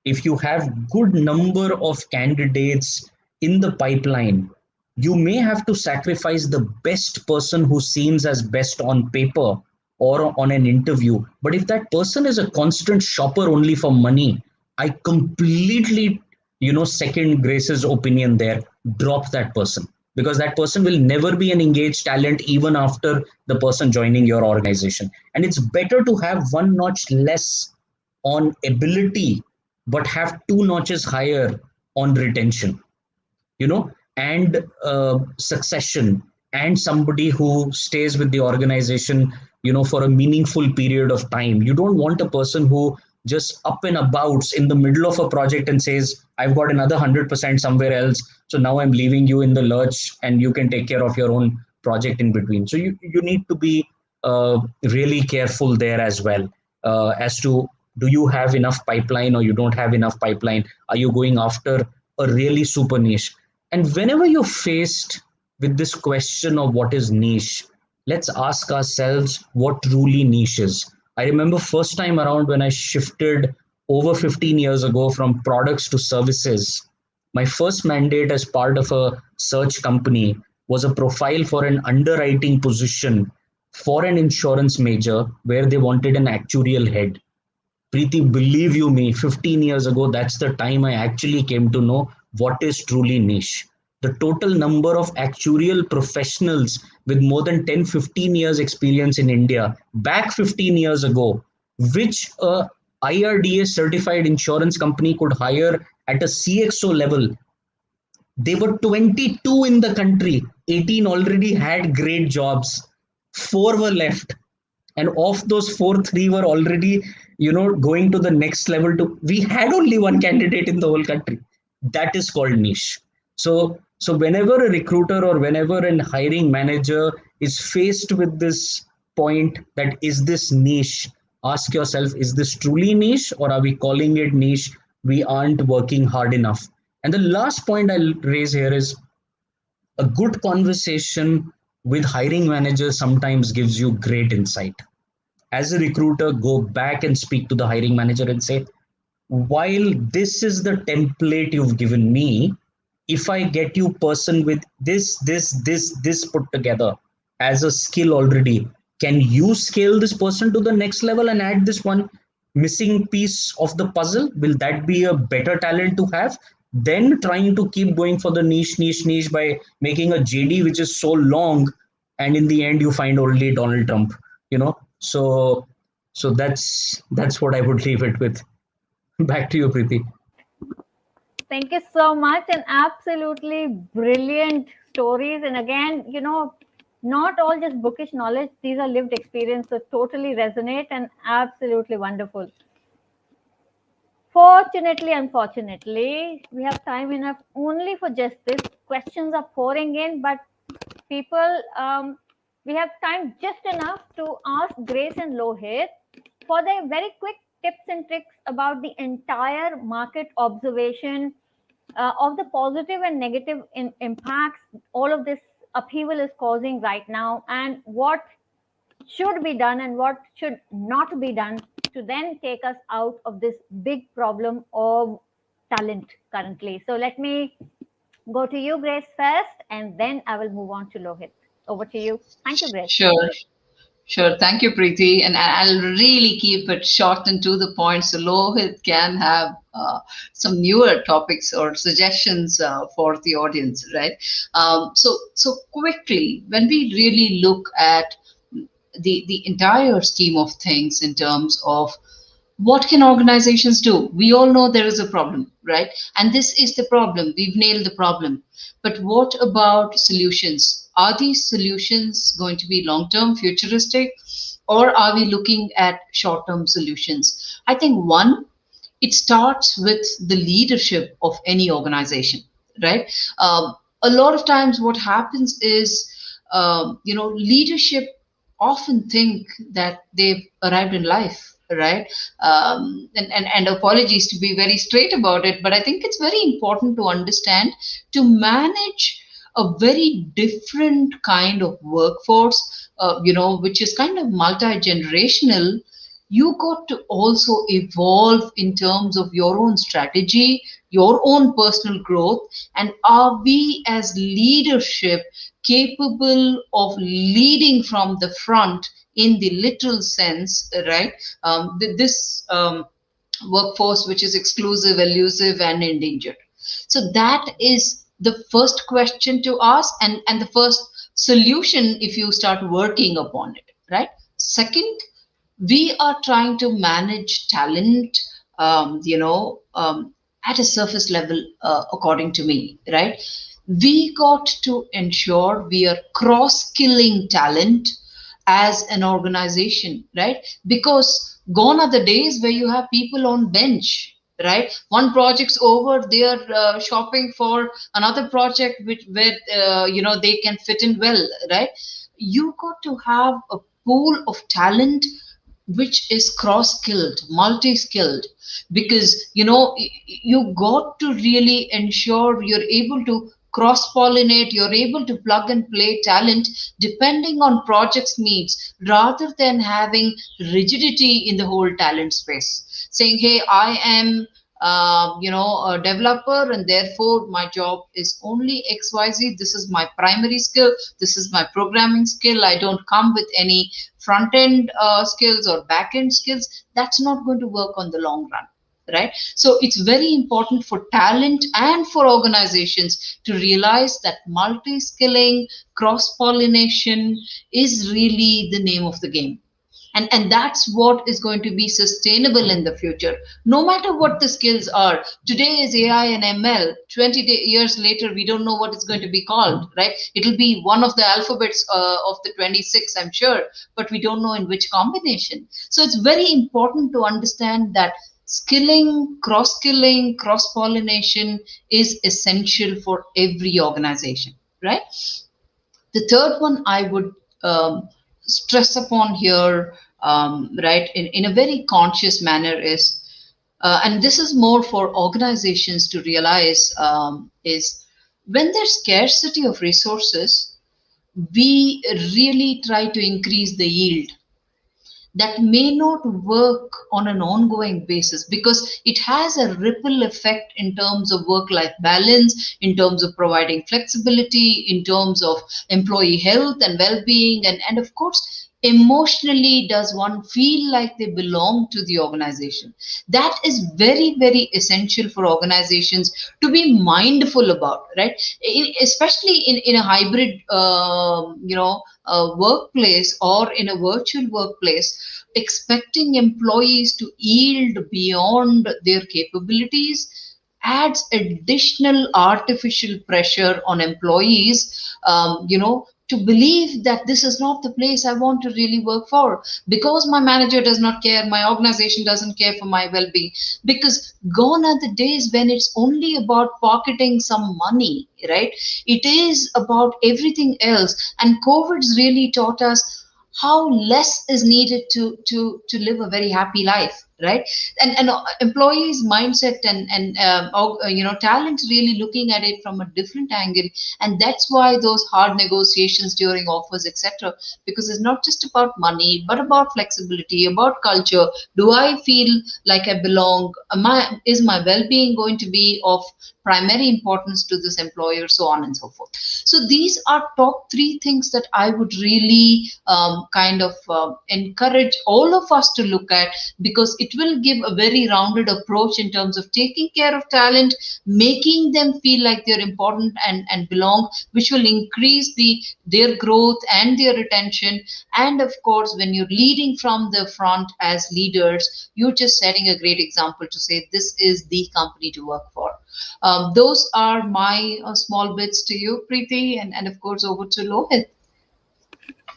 if you have good number of candidates in the pipeline, you may have to sacrifice the best person who seems as best on paper or on an interview. But if that person is a constant shopper only for money, I completely, second Grace's opinion there, drop that person, because that person will never be an engaged talent even after the person joining your organization. And it's better to have one notch less on ability, but have two notches higher on retention, and succession, and somebody who stays with the organization, for a meaningful period of time. You don't want a person who just up and abouts in the middle of a project and says, I've got another 100% somewhere else, so now I'm leaving you in the lurch and you can take care of your own project in between. So you need to be really careful there as well, as to, do you have enough pipeline or you don't have enough pipeline? Are you going after a really super niche? And whenever you're faced with this question of what is niche, let's ask ourselves what truly niche is. I remember first time around when I shifted over 15 years ago from products to services, my first mandate as part of a search company was a profile for an underwriting position for an insurance major where they wanted an actuarial head. Preeti, believe you me, 15 years ago, that's the time I actually came to know what is truly niche. The total number of actuarial professionals with more than 10, 15 years experience in India, back 15 years ago, which IRDA certified insurance company could hire at a CXO level. They were 22 in the country. 18 already had great jobs. Four were left. And of those four, three were already, going to the next level. We had only one candidate in the whole country. That is called niche. So whenever a recruiter or whenever a hiring manager is faced with this point, that is this niche, ask yourself, is this truly niche, or are we calling it niche? We aren't working hard enough. And the last point I'll raise here is, a good conversation with hiring managers sometimes gives you great insight. As a recruiter, go back and speak to the hiring manager and say, while this is the template you've given me, if I get you person with this put together as a skill already, can you scale this person to the next level and add this one missing piece of the puzzle? Will that be a better talent to have than trying to keep going for the niche by making a JD which is so long, and in the end you find only Donald Trump, so that's what I would leave it with. Back to you, Preeti. Thank you so much, and absolutely brilliant stories. And again, not all just bookish knowledge, these are lived experience, so totally resonate and absolutely wonderful. Fortunately, unfortunately, we have time enough only for just this. Questions are pouring in, but people, we have time just enough to ask Grace and Lohit for their very quick tips and tricks about the entire market observation of the positive and negative impacts all of this upheaval is causing right now, and what should be done and what should not be done to then take us out of this big problem of talent currently. So let me go to you, Grace, first, and then I will move on to Lohit. Over to you. Thank you, Grace. Sure. Sure. Thank you, Preeti. And I'll really keep it short and to the point so Lohit can have some newer topics or suggestions for the audience, right? So quickly, when we really look at the entire scheme of things in terms of what can organizations do? We all know there is a problem, right? And this is the problem. We've nailed the problem. But what about solutions? Are these solutions going to be long-term, futuristic, or are we looking at short-term solutions? I think one, it starts with the leadership of any organization, right? A lot of times what happens is, leadership often think that they've arrived in life, right? And apologies to be very straight about it, but I think it's very important to understand, to manage a very different kind of workforce, which is kind of multi-generational. You got to also evolve in terms of your own strategy, your own personal growth, and are we as leadership capable of leading from the front in the literal sense, right? This workforce which is exclusive, elusive, and endangered. So that is the first question to ask, and the first solution if you start working upon it, right? Second, we are trying to manage talent, at a surface level, according to me, right? We got to ensure we are cross-skilling talent as an organization, right? Because gone are the days where you have people on bench, right? One project's over, they are shopping for another project where they can fit in well, right? You got to have a pool of talent which is cross-skilled, multi-skilled, because you got to really ensure you're able to cross-pollinate, you're able to plug and play talent depending on project's needs, rather than having rigidity in the whole talent space. Saying, hey, I am a developer, and therefore my job is only XYZ. This is my primary skill. This is my programming skill. I don't come with any front end skills or back end skills. That's not going to work on the long run, right? So it's very important for talent and for organizations to realize that multi-skilling, cross-pollination is really the name of the game. And that's what is going to be sustainable in the future, no matter what the skills are. Today is AI and ML. 20 years later, we don't know what it's going to be called, right? It'll be one of the alphabets of the 26, I'm sure, but we don't know in which combination. So it's very important to understand that skilling, cross pollination is essential for every organization, right? The third one I would stress upon here, right, in a very conscious manner is, and this is more for organizations to realize, is when there's scarcity of resources, we really try to increase the yield. That may not work on an ongoing basis because it has a ripple effect in terms of work life balance, in terms of providing flexibility, in terms of employee health and well being, and of course, emotionally, does one feel like they belong to the organization? That is very, very essential for organizations to be mindful about, right? Especially in a hybrid, workplace or in a virtual workplace, expecting employees to yield beyond their capabilities adds additional artificial pressure on employees, to believe that this is not the place I want to really work for because my manager does not care, my organization doesn't care for my well being. Because gone are the days when it's only about pocketing some money, right? It is about everything else. And COVID's really taught us how less is needed to live a very happy life, right? And employees mindset and talent really looking at it from a different angle. And that's why those hard negotiations during offers, etc., because it's not just about money but about flexibility, about culture. Do I feel like I belong? Is my well-being going to be of primary importance to this employer, so on and so forth. So these are top three things that I would really encourage all of us to look at, because it will give a very rounded approach in terms of taking care of talent, making them feel like they're important and belong, which will increase their growth and their retention. And of course, when you're leading from the front as leaders, you're just setting a great example to say this is the company to work for. Those are my small bits to you, Preeti, and of course over to Lohit.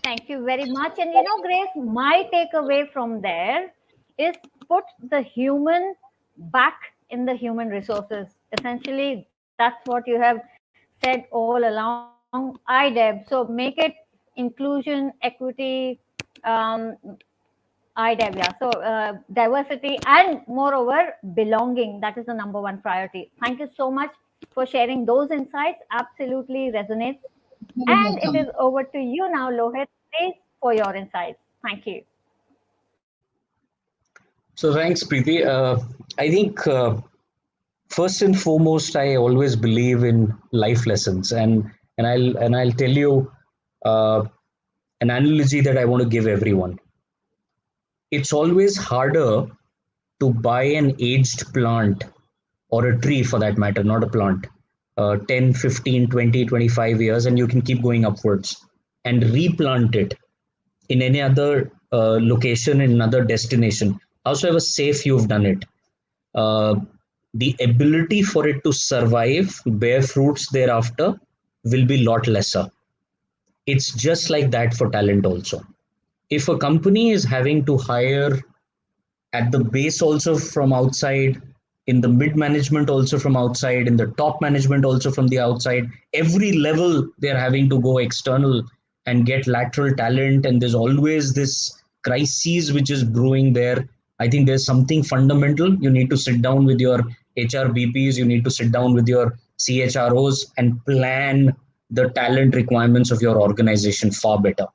Thank you very much. And Grace, my takeaway from there is put the human back in the human resources. Essentially, that's what you have said all along, IDEB. So make it inclusion, equity, um, IDEB, yeah. So diversity and moreover belonging. That is the number one priority. Thank you so much for sharing those insights. Absolutely resonates. Very And it is welcome. over to you now, Lohit, please, for your insights. Thank you. So thanks, Preeti. I think first and foremost, I always believe in life lessons, and I'll tell you uh, an analogy that I want to give everyone. It's always harder to buy an aged plant or a tree for that matter, not a plant, 10, 15, 20, 25 years, and you can keep going upwards and replant it in any other location, in another destination, howsoever safe you've done it. Uh, the ability for it to survive, bear fruits thereafter, will be a lot lesser. It's just like that for talent also. If a company is having to hire at the base also from outside, in the mid management also from outside, in the top management also from the outside, every level they're having to go external and get lateral talent, and there's always this crises which is brewing there. I think there's something fundamental. You need to sit down with your HRBPs, you need to sit down with your CHROs and plan the talent requirements of your organization far better.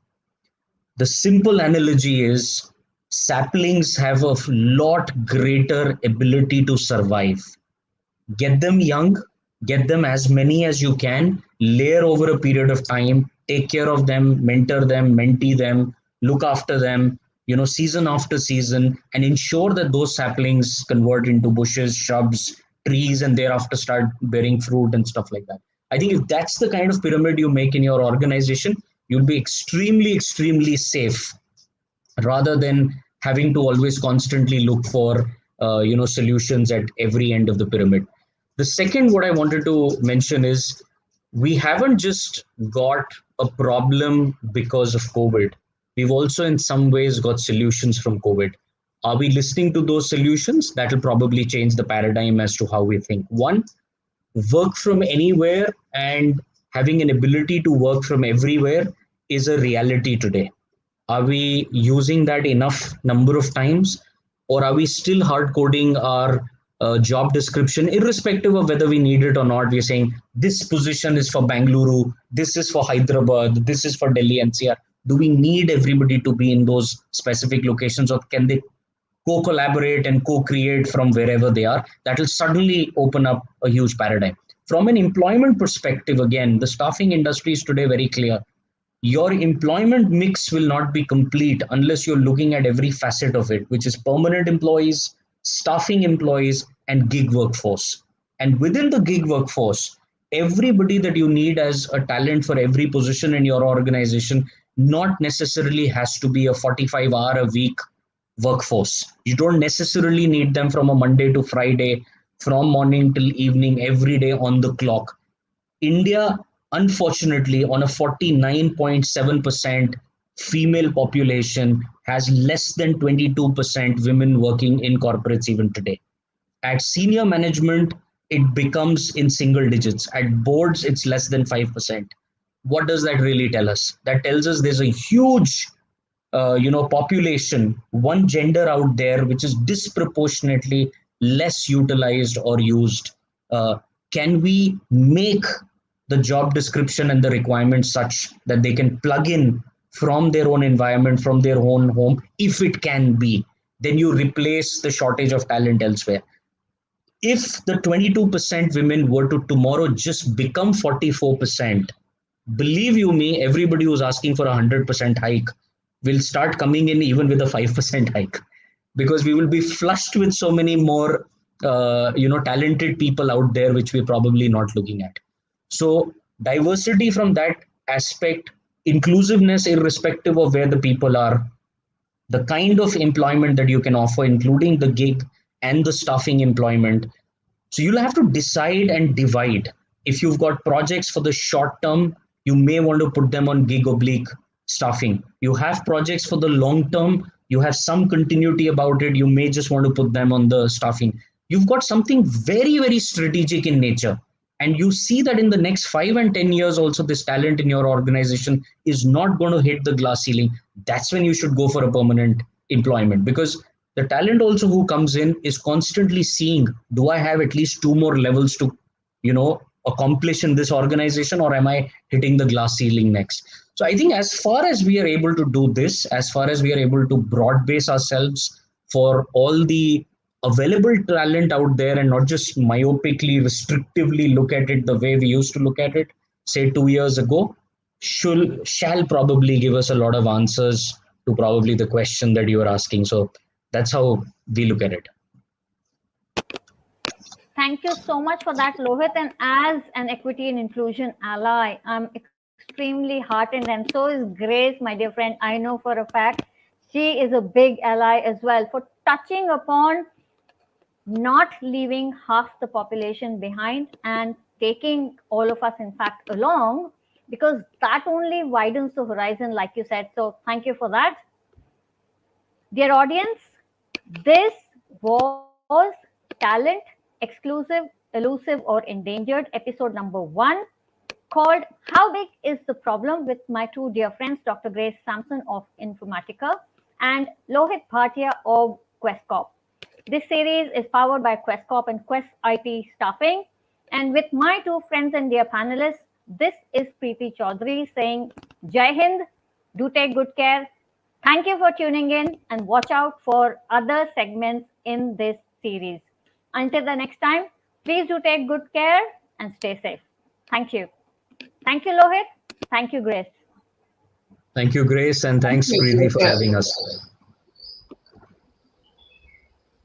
The simple analogy is saplings have a lot greater ability to survive. Get them young, get them as many as you can, layer over a period of time, take care of them, mentor them, mentee them, look after them, season after season, and ensure that those saplings convert into bushes, shrubs, trees, and thereafter start bearing fruit and stuff like that. I think if that's the kind of pyramid you make in your organization, you'll be extremely, extremely safe rather than having to always constantly look for solutions at every end of the pyramid. The second, what I wanted to mention is, we haven't just got a problem because of COVID. We've also, in some ways, got solutions from COVID. Are we listening to those solutions? That will probably change the paradigm as to how we think. One, work from anywhere and having an ability to work from everywhere is a reality today. Are we using that enough number of times, or are we still hard coding our job description, irrespective of whether we need it or not? We're saying this position is for Bangalore, this is for Hyderabad, this is for Delhi NCR. Do we need everybody to be in those specific locations, or can they co-collaborate and co-create from wherever they are? That will suddenly open up a huge paradigm. From an employment perspective, again, the staffing industry is today very clear. Your employment mix will not be complete unless you're looking at every facet of it, which is permanent employees, staffing employees, and gig workforce. And within the gig workforce, everybody that you need as a talent for every position in your organization not necessarily has to be a 45-hour a week workforce. You don't necessarily need them from a Monday to Friday, from morning till evening, every day on the clock. India, unfortunately, on a 49.7% female population, has less than 22% women working in corporates even today. At senior management, it becomes in single digits. At boards, it's less than 5%. What does that really tell us? That tells us there's a huge population, one gender out there which is disproportionately less utilized or used. Can we make the job description and the requirements such that they can plug in from their own environment, from their own home? If it can be, then you replace the shortage of talent elsewhere. If the 22% women were to tomorrow just become 44%, believe you me, everybody who's asking for a 100% hike will start coming in even with a 5% hike, because we will be flushed with so many more talented people out there which we're probably not looking at. So diversity from that aspect, inclusiveness irrespective of where the people are, the kind of employment that you can offer, including the gig and the staffing employment. So you'll have to decide and divide. If you've got projects for the short term, you may want to put them on gig oblique staffing. You have projects for the long term, you have some continuity about it, you may just want to put them on the staffing. You've got something very, very strategic in nature. And you see that in the next 5 and 10 years, also, this talent in your organization is not going to hit the glass ceiling. That's when you should go for a permanent employment, because the talent also who comes in is constantly seeing, do I have at least 2 more levels to accomplish in this organization, or am I hitting the glass ceiling next? So I think as far as we are able to do this, as far as we are able to broad base ourselves for all the available talent out there and not just myopically, restrictively look at it the way we used to look at it, say 2 years ago, shall probably give us a lot of answers to probably the question that you are asking. So that's how we look at it. Thank you so much for that, Lohit. And as an equity and inclusion ally, I'm extremely heartened, and so is Grace, my dear friend. I know for a fact she is a big ally as well, for touching upon not leaving half the population behind and taking all of us, in fact, along, because that only widens the horizon, like you said. So thank you for that. Dear audience, this was Talent, Exclusive, Elusive, or Endangered, episode number 1, called How Big is the Problem, with my two dear friends, Dr. Grace Samson of Informatica and Lohit Bhatia of Quess Corp. This series is powered by Quess Corp and Quess IT Staffing. And with my two friends and dear panelists, this is Preeti Chaudhary saying, Jai Hind, do take good care. Thank you for tuning in, and watch out for other segments in this series. Until the next time, please do take good care and stay safe. Thank you. Thank you, Lohit. Thank you, Grace. Thank you, Grace, and thanks, Preeti, for having us.